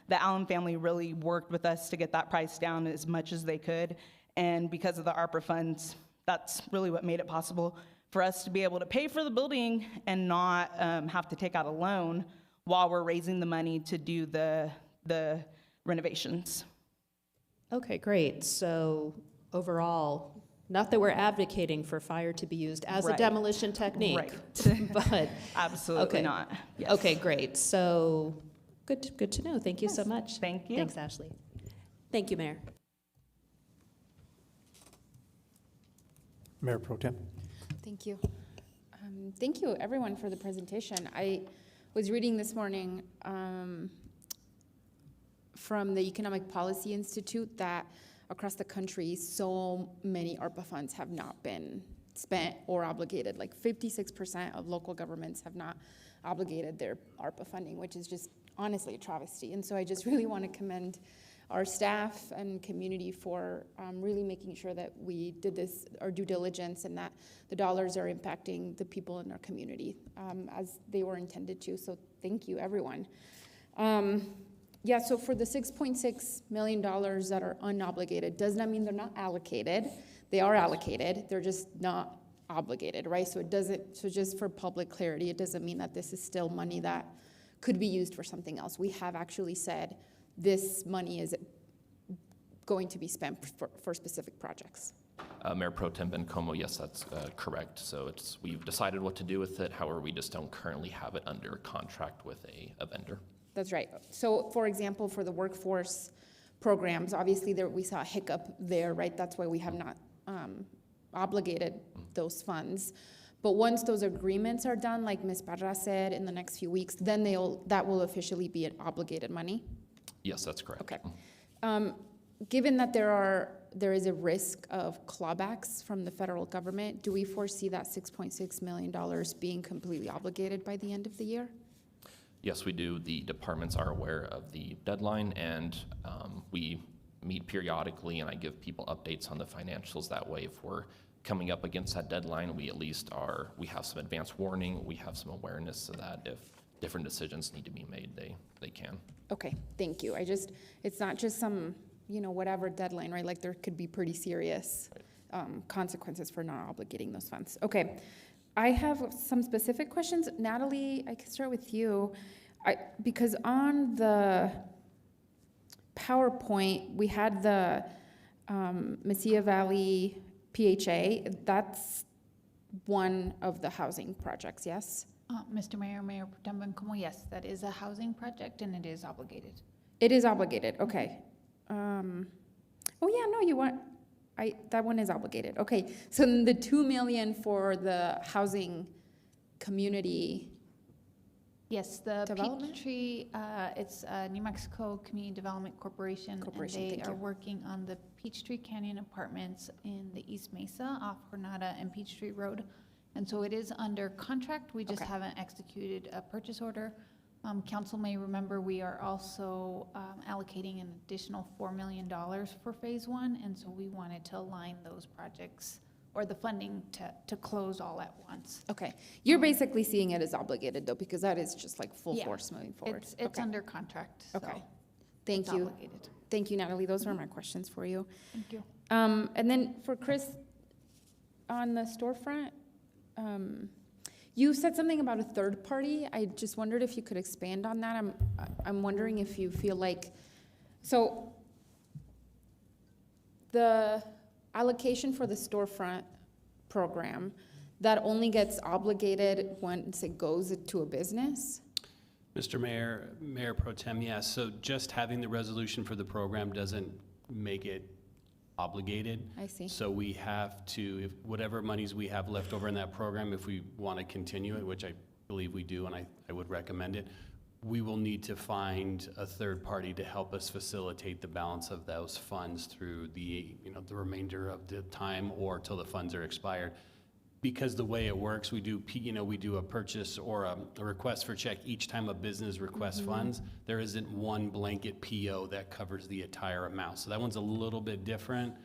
the Allen family really worked with us to get that price down as much as they could. And because of the ARPA funds, that's really what made it possible for us to be able to pay for the building and not have to take out a loan while we're raising the money to do the renovations. Okay, great. So overall, not that we're advocating for fire to be used as a demolition technique, right. but absolutely not. Yes. Okay, great. So good to know. Thank you so much. Thank you. Thanks, Ashley. Thank you, Mayor. Mayor Pro Tem. Thank you. Thank you, everyone, for the presentation. I was reading this morning from the Economic Policy Institute that across the country, so many ARPA funds have not been spent or obligated. Like 56% of local governments have not obligated their ARPA funding, which is just honestly a travesty. And so I just really want to commend our staff and community for really making sure that we did this, our due diligence, and that the dollars are impacting the people in our community as they were intended to. So thank you, everyone. Yeah, so for the $6.6 million that are unobligated, does not mean they're not allocated. They are allocated, they're just not obligated, right? So it doesn't, so just for public clarity, it doesn't mean that this is still money that could be used for something else. We have actually said this money is going to be spent for specific projects. Mayor Pro Tem Bencomo, yes, that's correct. So we've decided what to do with it. However, we just don't currently have it under contract with a vendor. That's right. So for example, for the workforce programs, obviously we saw a hiccup there, right? That's why we have not obligated those funds. But once those agreements are done, like Ms. Parra said, in the next few weeks, then that will officially be an obligated money? Yes, that's correct. Okay. Given that there is a risk of clawbacks from the federal government, do we foresee that $6.6 million being completely obligated by the end of the year? Yes, we do. The departments are aware of the deadline, and we meet periodically, and I give people updates on the financials. That way, if we're coming up against that deadline, we at least we have some advance warning, we have some awareness so that if different decisions need to be made, they can. Okay, thank you. It's not just some, whatever deadline, right? Like there could be pretty serious consequences for not obligating those funds. Okay, I have some specific questions. Natalie, I can start with you. Because on the PowerPoint, we had the Mesilla Valley PHA. That's one of the housing projects, yes? Mr. Mayor, Mayor Pro Tem Bencomo, yes, that is a housing project and it is obligated. It is obligated, okay. Oh yeah, no, that one is obligated. Okay, so then the $2 million for the housing community. Yes, the development? Peachtree, it's New Mexico Community Development Corporation. And they are working on the Peachtree Canyon Apartments in the East Mesa off Granada and Peachtree Road. And so it is under contract. We just haven't executed a purchase order. Council may remember we are also allocating an additional $4 million for phase one. And so we wanted to align those projects or the funding to close all at once. Okay, you're basically seeing it as obligated though, because that is just like full force moving forward. It's under contract. So okay, thank you. Obligated. Thank you, Natalie. Those were my questions for you. Thank you. And then for Chris, on the storefront, you said something about a third party. I just wondered if you could expand on that. I'm wondering if you feel like, so the allocation for the storefront program, that only gets obligated once it goes to a business? Mr. Mayor, Mayor Pro Tem, yes. So just having the resolution for the program doesn't make it obligated. I see. So we have to, if whatever monies we have left over in that program, if we want to continue it, which I believe we do, and I would recommend it, we will need to find a third party to help us facilitate the balance of those funds through the remainder of the time or till the funds are expired. Because the way it works, we do a purchase or a request for check each time a business requests funds. There isn't one blanket PO that covers the entire amount. So that one's a little bit different.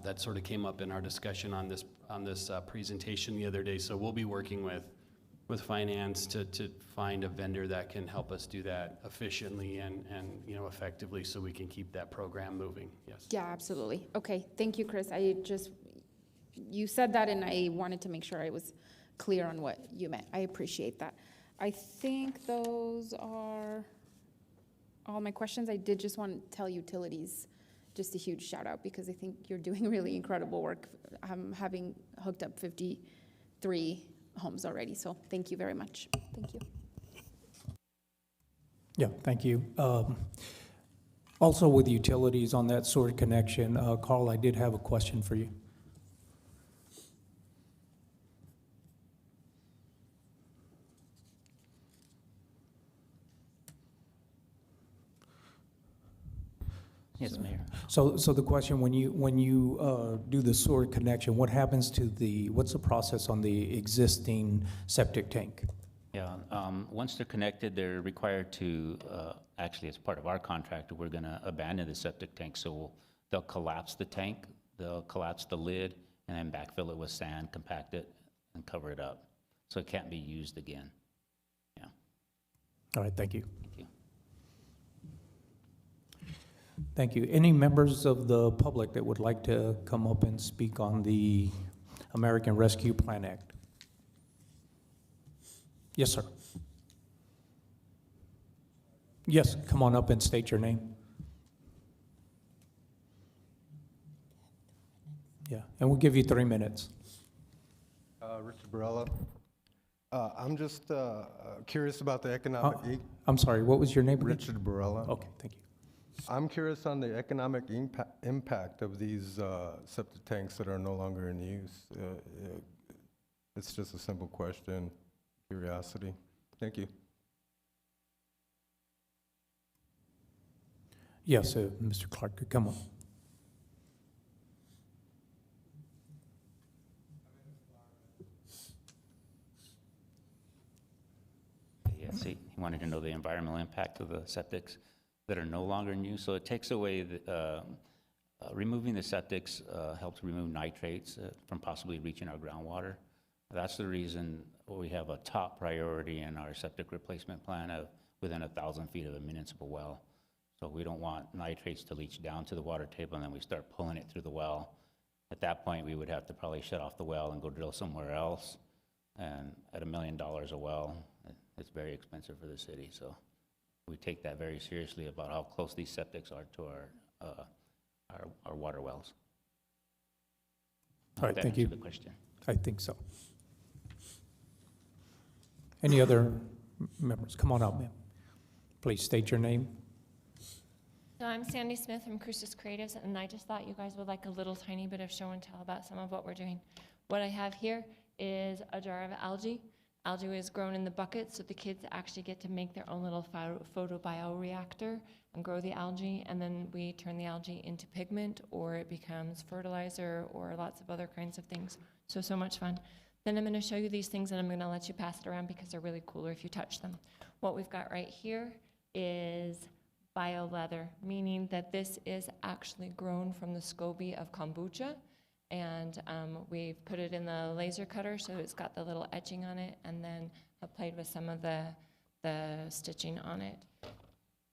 That sort of came up in our discussion on this presentation the other day. So we'll be working with finance to find a vendor that can help us do that efficiently and effectively so we can keep that program moving. Yes. Yeah, absolutely. Okay, thank you, Chris. You said that and I wanted to make sure I was clear on what you meant. I appreciate that. I think those are all my questions. I did just want to tell utilities just a huge shout out because I think you're doing really incredible work. Having hooked up 53 homes already, so thank you very much. Thank you. Yeah, thank you. Also with utilities on that sewer connection, Carl, I did have a question for you. Yes, Mayor. So the question, when you do the sewer connection, what happens to what's the process on the existing septic tank? Yeah, once they're connected, they're required to, actually, as part of our contract, we're gonna abandon the septic tank, so they'll collapse the tank, they'll collapse the lid, and then backfill it with sand, compact it, and cover it up, so it can't be used again. Yeah. All right, thank you. Thank you. Thank you. Any members of the public that would like to come up and speak on the American Rescue Plan Act? Yes, sir. Yes, come on up and state your name. Yeah, and we'll give you 3 minutes. Richard Barella. I'm just curious about the economic... I'm sorry, what was your name again? Richard Barella. Okay, thank you. I'm curious on the economic impact of these septic tanks that are no longer in use. It's just a simple question, curiosity. Thank you. Yes, Mr. Clark, come on. Yeah, see, he wanted to know the environmental impact of the septics that are no longer in use. So it takes away, removing the septics helps remove nitrates from possibly reaching our groundwater. That's the reason we have a top priority in our septic replacement plan of within 1,000 feet of a municipal well. So we don't want nitrates to leach down to the water table and then we start pulling it through the well. At that point, we would have to probably shut off the well and go drill somewhere else. And at $1 million a well, it's very expensive for the city. So we take that very seriously about how close these septics are to our water wells. All right, That thank you. answered the question. I think so. Any other members? Come on out, ma'am. Please state your name. So I'm Sandy Smith from Crucis Creatives, and I just thought you guys would like a little tiny bit of show and tell about some of what we're doing. What I have here is a jar of algae. Algae is grown in the bucket, so the kids actually get to make their own little photobioreactor and grow the algae, and then we turn the algae into pigment, or it becomes fertilizer, or lots of other kinds of things. So much fun. Then I'm going to show you these things, and I'm going to let you pass it around because they're really cooler if you touch them. What we've got right here is bio-leather, meaning that this is actually grown from the SCOBY of kombucha, and we've put it in the laser cutter, so it's got the little etching on it, and then I've played with some of the stitching on it.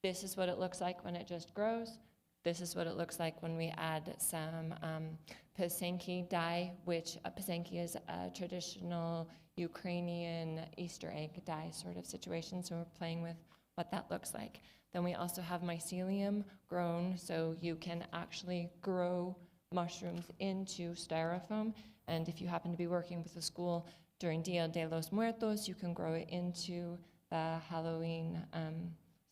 This is what it looks like when it just grows. This is what it looks like when we add some Pysanky dye, which Pysanky is a traditional Ukrainian Easter egg dye sort of situation, so we're playing with what that looks like. Then we also have mycelium grown, so you can actually grow mushrooms into styrofoam, and if you happen to be working with a school during Dia de los Muertos, you can grow it into the Halloween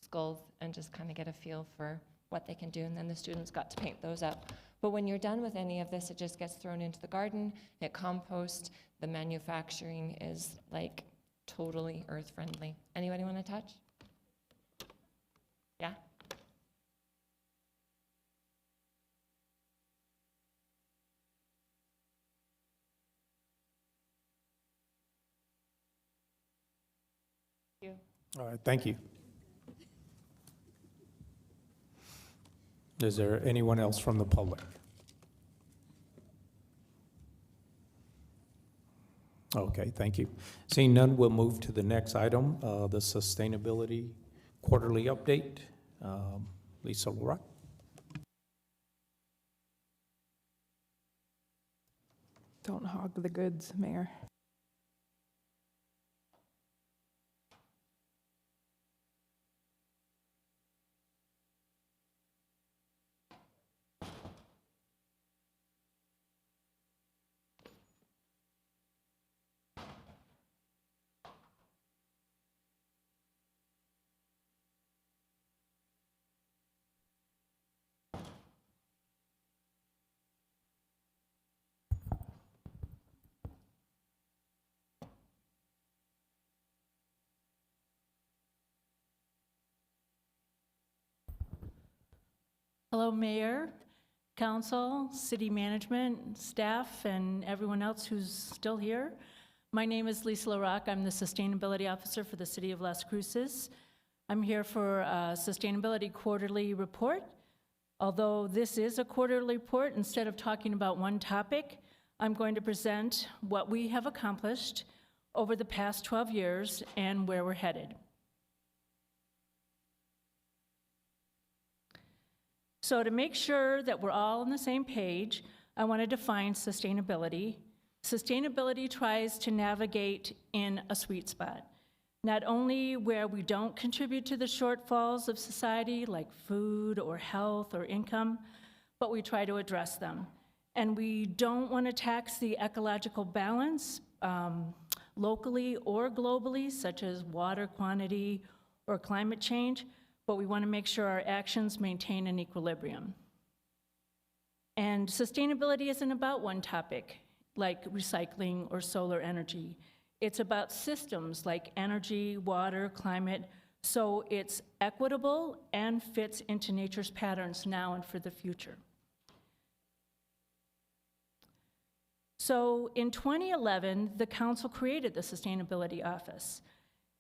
skulls and just kind of get a feel for what they can do, and then the students got to paint those up. But when you're done with any of this, it just gets thrown into the garden, it composts. The manufacturing is like totally earth friendly. Anybody want to touch? Yeah? Thank you. All right, thank you. Is there anyone else from the public? Okay, thank you. Seeing none, we'll move to the next item, the sustainability quarterly update. Lisa Lorock. Don't hog the goods, Mayor. Hello, Mayor, Council, City Management, staff, and everyone else who's still here. My name is Lisa LaRocque. I'm the Sustainability Officer for the City of Las Cruces. I'm here for a Sustainability Quarterly Report. Although this is a quarterly report, instead of talking about one topic, I'm going to present what we have accomplished over the past 12 years and where we're headed. So to make sure that we're all on the same page, I want to define sustainability. Sustainability tries to navigate in a sweet spot, not only where we don't contribute to the shortfalls of society, like food or health or income, but we try to address them. And we don't want to tax the ecological balance locally or globally, such as water quantity or climate change, but we want to make sure our actions maintain an equilibrium. And sustainability isn't about one topic, like recycling or solar energy. It's about systems like energy, water, climate, so it's equitable and fits into nature's patterns now and for the future. So in 2011, the council created the Sustainability Office,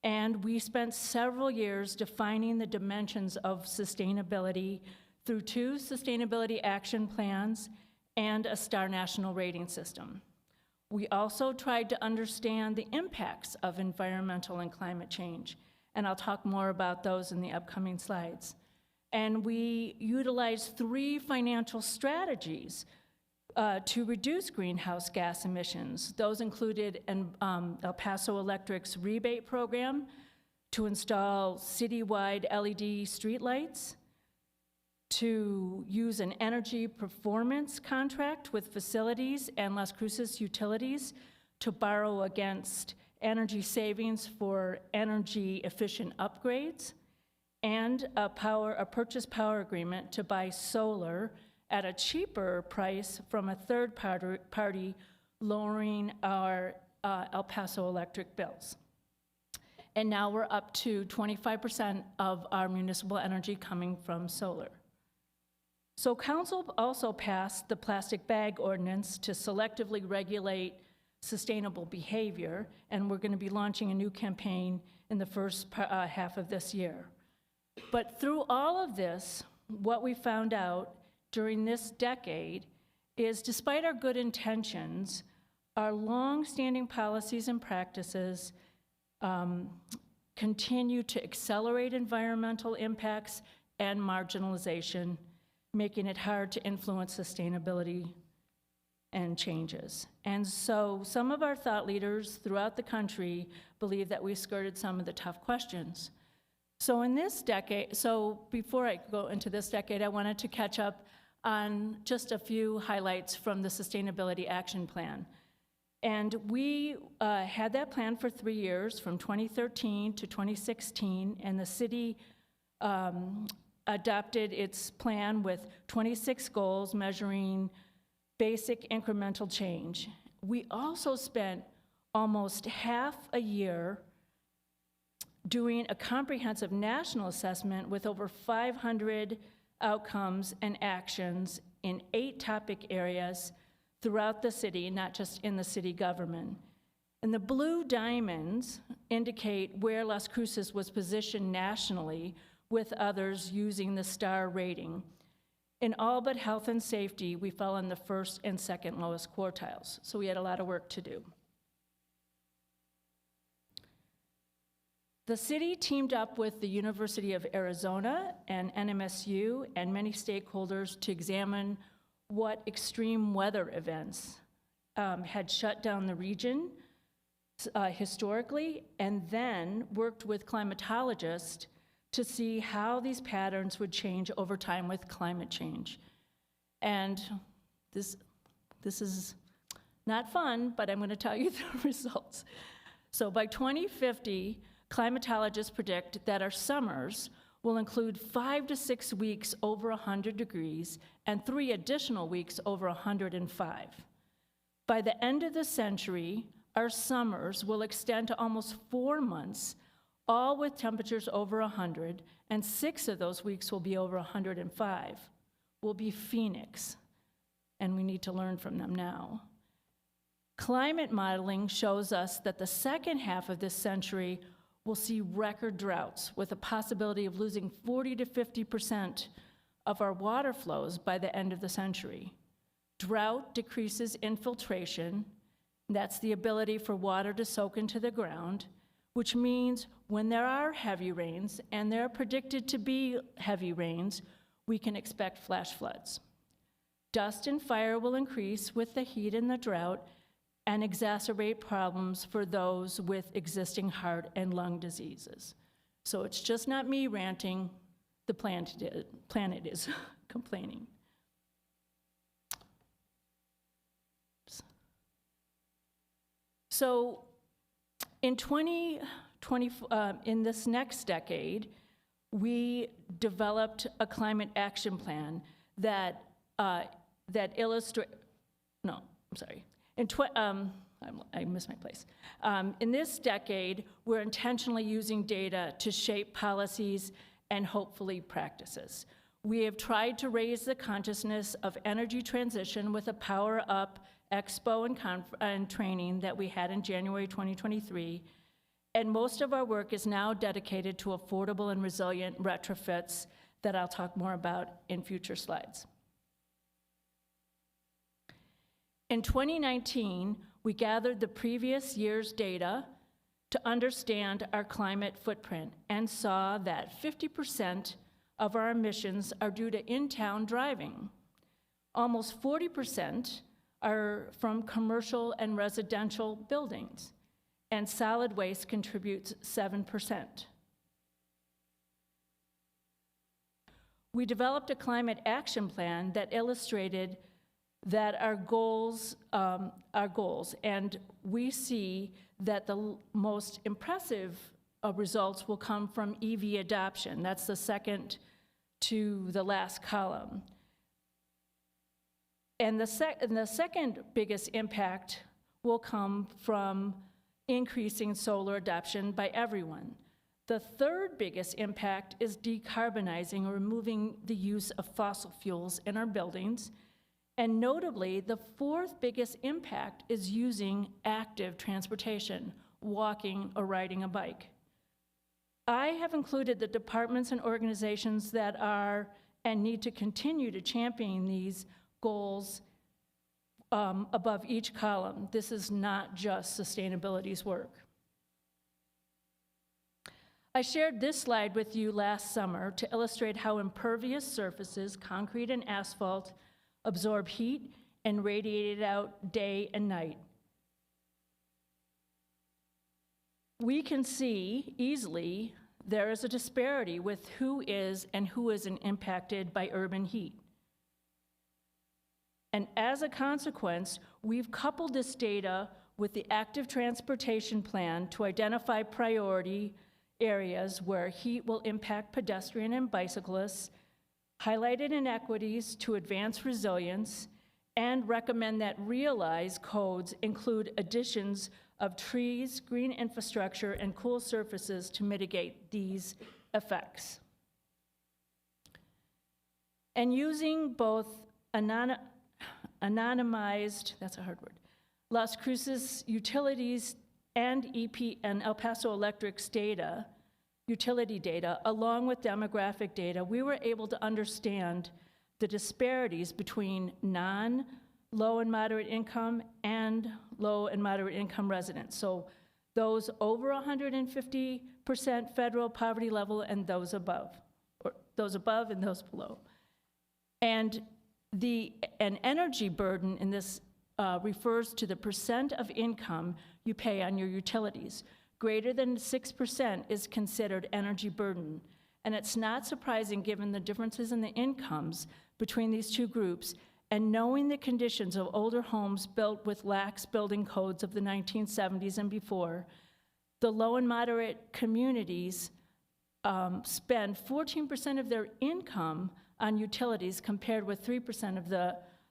and we spent several years defining the dimensions of sustainability through 2 sustainability action plans and a STAR national rating system. We also tried to understand the impacts of environmental and climate change, and I'll talk more about those in the upcoming slides. And we utilized 3 financial strategies to reduce greenhouse gas emissions. Those included El Paso Electric's rebate program to install citywide LED streetlights, to use an energy performance contract with facilities and Las Cruces utilities to borrow against energy savings for energy efficient upgrades, and a purchase power agreement to buy solar at a cheaper price from a third party, lowering our El Paso Electric bills. And now we're up to 25% of our municipal energy coming from solar. So council also passed the plastic bag ordinance to selectively regulate sustainable behavior, and we're going to be launching a new campaign in the first half of this year. But through all of this, what we found out during this decade is, despite our good intentions, our long-standing policies and practices continue to accelerate environmental impacts and marginalization, making it hard to influence sustainability and changes. And so some of our thought leaders throughout the country believe that we skirted some of the tough questions. So in this decade, so before I go into this decade, I wanted to catch up on just a few highlights from the Sustainability Action Plan. And we had that plan for 3 years, from 2013 to 2016, and the city adopted its plan with 26 goals measuring basic incremental change. We also spent almost half a year doing a comprehensive national assessment with over 500 outcomes and actions in 8 topic areas throughout the city, not just in the city government. And the blue diamonds indicate where Las Cruces was positioned nationally, with others using the STAR rating. In all but health and safety, we fell in the first and second lowest quartiles, so we had a lot of work to do. The city teamed up with the University of Arizona and NMSU and many stakeholders to examine what extreme weather events had shut down the region historically, and then worked with climatologists to see how these patterns would change over time with climate change. And this is not fun, but I'm going to tell you the results. So by 2050, climatologists predict that our summers will include 5 to 6 weeks over 100 degrees and 3 additional weeks over 105. By the end of the century, our summers will extend to almost 4 months, all with temperatures over 100, and 6 of those weeks will be over 105. will be Phoenix, and we need to learn from them now. Climate modeling shows us that the second half of this century will see record droughts with a possibility of losing 40 to 50% of our water flows by the end of the century. Drought decreases infiltration. That's the ability for water to soak into the ground, which means when there are heavy rains, and there are predicted to be heavy rains, we can expect flash floods. Dust and fire will increase with the heat and the drought and exacerbate problems for those with existing heart and lung diseases. So it's just not me ranting, the planet is complaining. So in 2020, in this next decade, we developed a climate action plan that illustrates, no, I'm sorry. I missed my place. In this decade, we're intentionally using data to shape policies and hopefully practices. We have tried to raise the consciousness of energy transition with a Power Up Expo and training that we had in January 2023, and most of our work is now dedicated to affordable and resilient retrofits that I'll talk more about in future slides. In 2019, we gathered the previous year's data to understand our climate footprint and saw that 50% of our emissions are due to in-town driving. Almost 40% are from commercial and residential buildings, and solid waste contributes 7%. We developed a climate action plan that illustrated that our goals, and we see that the most impressive results will come from EV adoption. That's the second to the last column. And the second biggest impact will come from increasing solar adoption by everyone. The third biggest impact is decarbonizing or removing the use of fossil fuels in our buildings. And notably, the fourth biggest impact is using active transportation, walking or riding a bike. I have included the departments and organizations that are and need to continue to champion these goals above each column. This is not just sustainability's work. I shared this slide with you last summer to illustrate how impervious surfaces, concrete and asphalt, absorb heat and radiate it out day and night. We can see easily there is a disparity with who is and who isn't impacted by urban heat. And as a consequence, we've coupled this data with the active transportation plan to identify priority areas where heat will impact pedestrian and bicyclists, highlighted inequities to advance resilience, and recommend that realized codes include additions of trees, green infrastructure, and cool surfaces to mitigate these effects. And using both anonymized, that's a hard word, Las Cruces utilities and EP and El Paso Electric's data, utility data, along with demographic data, we were able to understand the disparities between non-low and moderate income and low and moderate income residents. So those over 150% federal poverty level and those above, or those above and those below. And an energy burden in this refers to the percent of income you pay on your utilities. Greater than 6% is considered energy burden. And it's not surprising given the differences in the incomes between these two groups and knowing the conditions of older homes built with lax building codes of the 1970s and before. The low and moderate communities spend 14% of their income on utilities compared with 3%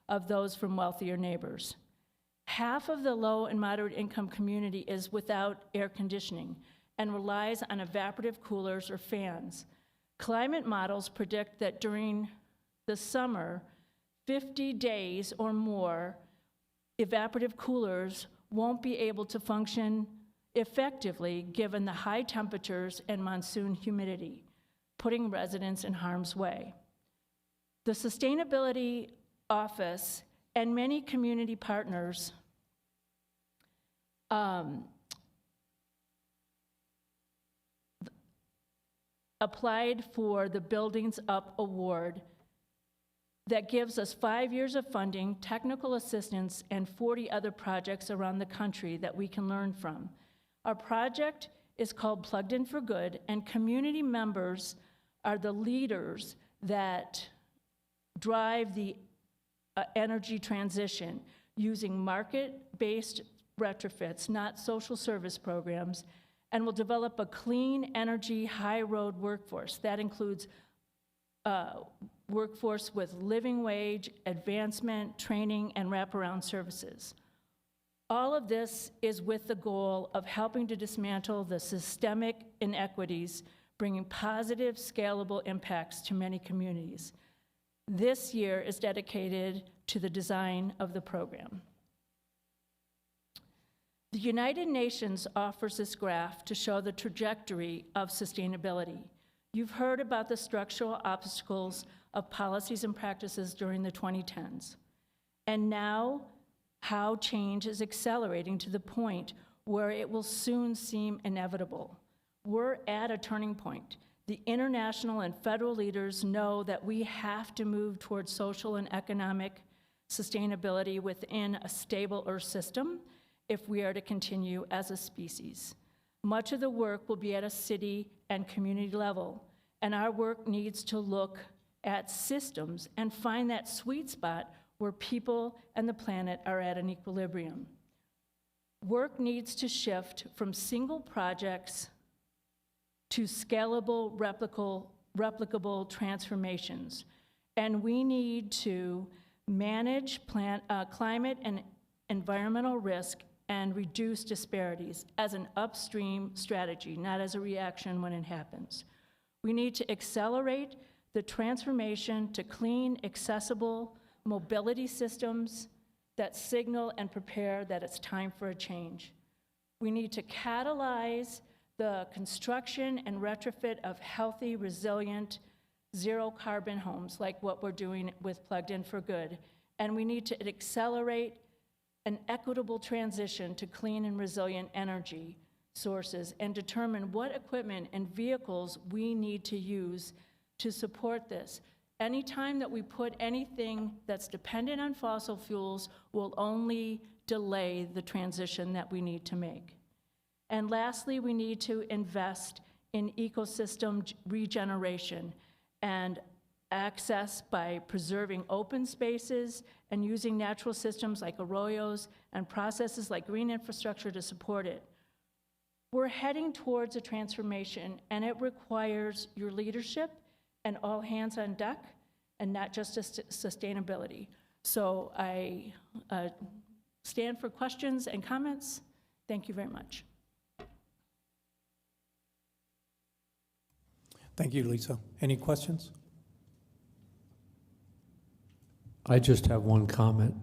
of those from wealthier neighbors. Half of the low and moderate income community is without air conditioning and relies on evaporative coolers or fans. Climate models predict that during the summer, 50 days or more, evaporative coolers won't be able to function effectively given the high temperatures and monsoon humidity, putting residents in harm's way. The Sustainability Office and many community partners applied for the Buildings Up Award that gives us 5 years of funding, technical assistance, and 40 other projects around the country that we can learn from. Our project is called Plugged In for Good, and community members are the leaders that drive the energy transition using market-based retrofits, not social service programs, and will develop a clean energy high road workforce. That includes workforce with living wage, advancement, training, and wraparound services. All of this is with the goal of helping to dismantle the systemic inequities, bringing positive, scalable impacts to many communities. This year is dedicated to the design of the program. The United Nations offers this graph to show the trajectory of sustainability. You've heard about the structural obstacles of policies and practices during the 2010s. And now, how change is accelerating to the point where it will soon seem inevitable. We're at a turning point. The international and federal leaders know that we have to move towards social and economic sustainability within a stable Earth system if we are to continue as a species. Much of the work will be at a city and community level, and our work needs to look at systems and find that sweet spot where people and the planet are at an equilibrium. Work needs to shift from single projects to scalable, replicable transformations. And we need to manage climate and environmental risk and reduce disparities as an upstream strategy, not as a reaction when it happens. We need to accelerate the transformation to clean, accessible mobility systems that signal and prepare that it's time for a change. We need to catalyze the construction and retrofit of healthy, resilient, zero-carbon homes, like what we're doing with Plugged In for Good. And we need to accelerate an equitable transition to clean and resilient energy sources and determine what equipment and vehicles we need to use to support this. Anytime that we put anything that's dependent on fossil fuels will only delay the transition that we need to make. And lastly, we need to invest in ecosystem regeneration and access by preserving open spaces and using natural systems like arroyos and processes like green infrastructure to support it. We're heading towards a transformation, and it requires your leadership and all hands on deck, and not just sustainability. So I stand for questions and comments. Thank you very much. Thank you, Lisa. Any questions? I just have one comment.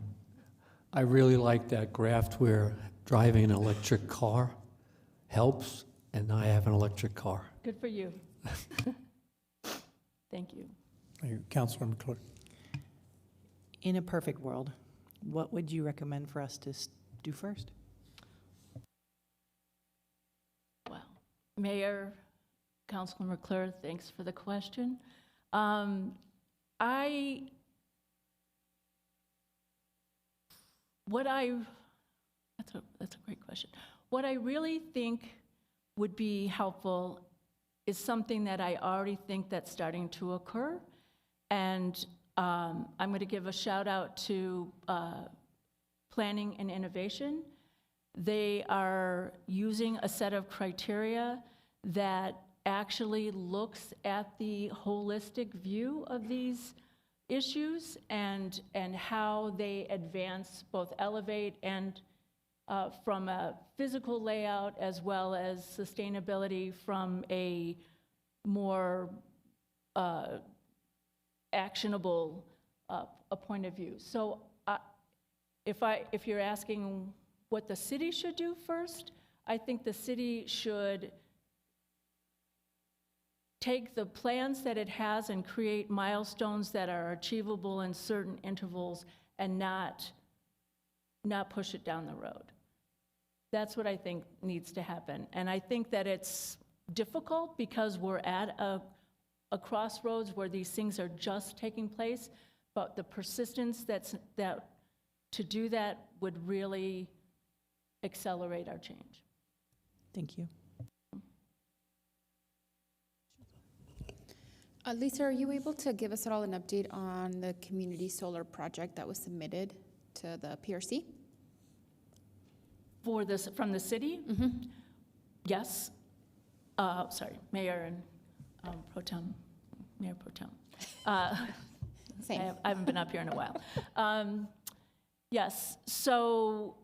I really like that graph where driving an electric car helps, and I have an electric car. Good for you. Thank you. Councilor McClure. In a perfect world, what would you recommend for us to do first? Well, Mayor, Councilor McClure, thanks for the question. That's a great question. What I really think would be helpful is something that I already think that's starting to occur. And I'm going to give a shout out to Planning and Innovation. They are using a set of criteria that actually looks at the holistic view of these issues and how they advance, both elevate and from a physical layout as well as sustainability from a more actionable a point of view. So if you're asking what the city should do first, I think the city should take the plans that it has and create milestones that are achievable in certain intervals and not push it down the road. That's what I think needs to happen. And I think that it's difficult because we're at a crossroads where these things are just taking place, but the persistence to do that would really accelerate our change. Thank you. Lisa, are you able to give us at all an update on the community solar project that was submitted to the PRC? From the city? Yes. Sorry, Mayor and Pro Tem, Mayor Pro Tem. Same. I haven't been up here in a while. Yes, so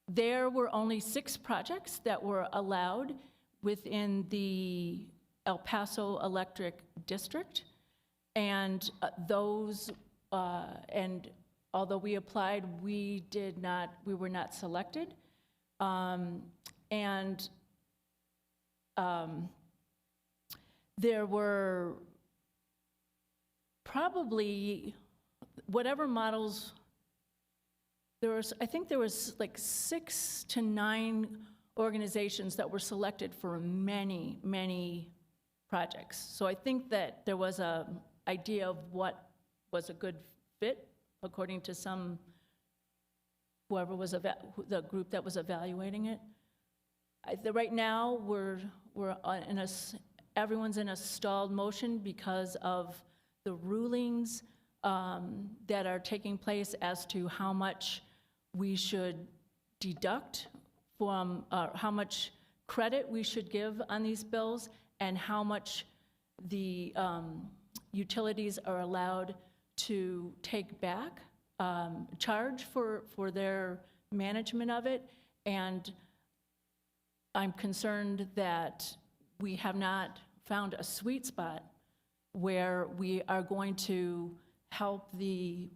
there were only 6 projects that were allowed within the El Paso Electric District, and and although we applied, we were not selected. There were probably whatever models, I think there was like 6 to 9 organizations that were selected for many, many projects. So I think that there was a idea of what was a good fit according to whoever was the group that was evaluating it. Right now, everyone's in a stalled motion because of the rulings that are taking place as to how much we should deduct from, how much credit we should give on these bills, and how much the utilities are allowed to take back, charge for their management of it. And I'm concerned that we have not found a sweet spot where we are going to help the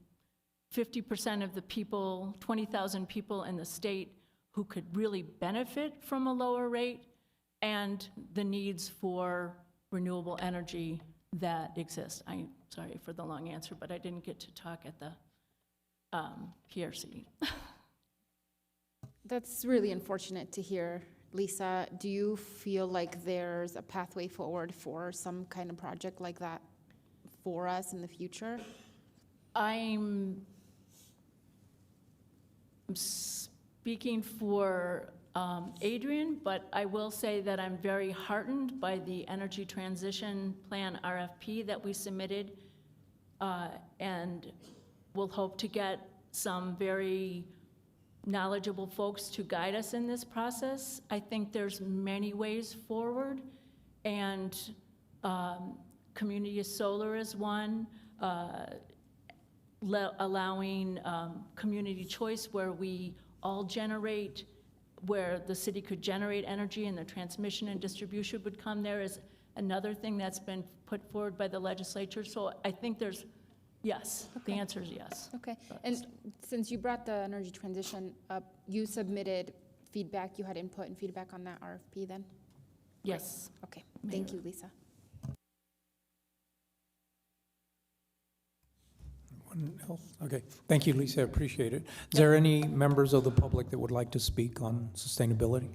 50% of the people, 20,000 people in the state who could really benefit from a lower rate, and the needs for renewable energy that exist. I'm sorry for the long answer, but I didn't get to talk at the PRC. That's really unfortunate to hear. Lisa, do you feel like there's a pathway forward for some kind of project like that for us in the future? I'm speaking for Adrian, but I will say that I'm very heartened by the Energy Transition Plan RFP that we submitted, and we'll hope to get some very knowledgeable folks to guide us in this process. I think there's many ways forward, and community solar is one, allowing community choice where we all generate, where the city could generate energy and the transmission and distribution would come there is another thing that's been put forward by the legislature. So I think there's, yes, the answer is yes. Okay, and since you brought the energy transition up, you submitted feedback, you had input and feedback on that RFP then? Yes. Okay, thank you, Lisa. Anyone else? Okay, thank you, Lisa, I appreciate it. Is there any members of the public that would like to speak on sustainability?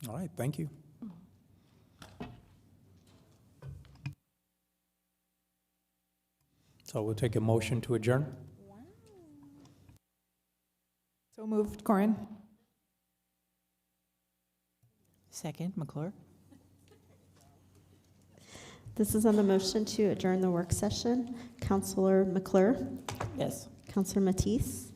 All right, thank you. So we'll take a motion to adjourn. So moved, Corin. Second, McClure. This is on the motion to adjourn the work session. Councilor McClure? Yes. Councilor Matisse?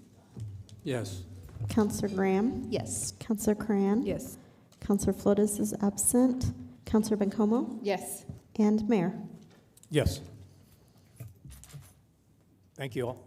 Yes. Councilor Graham? Yes. Councilor Cran? Yes. Councilor Flores is absent. Councilor Bencomo? Yes. And Mayor? Yes. Thank you all.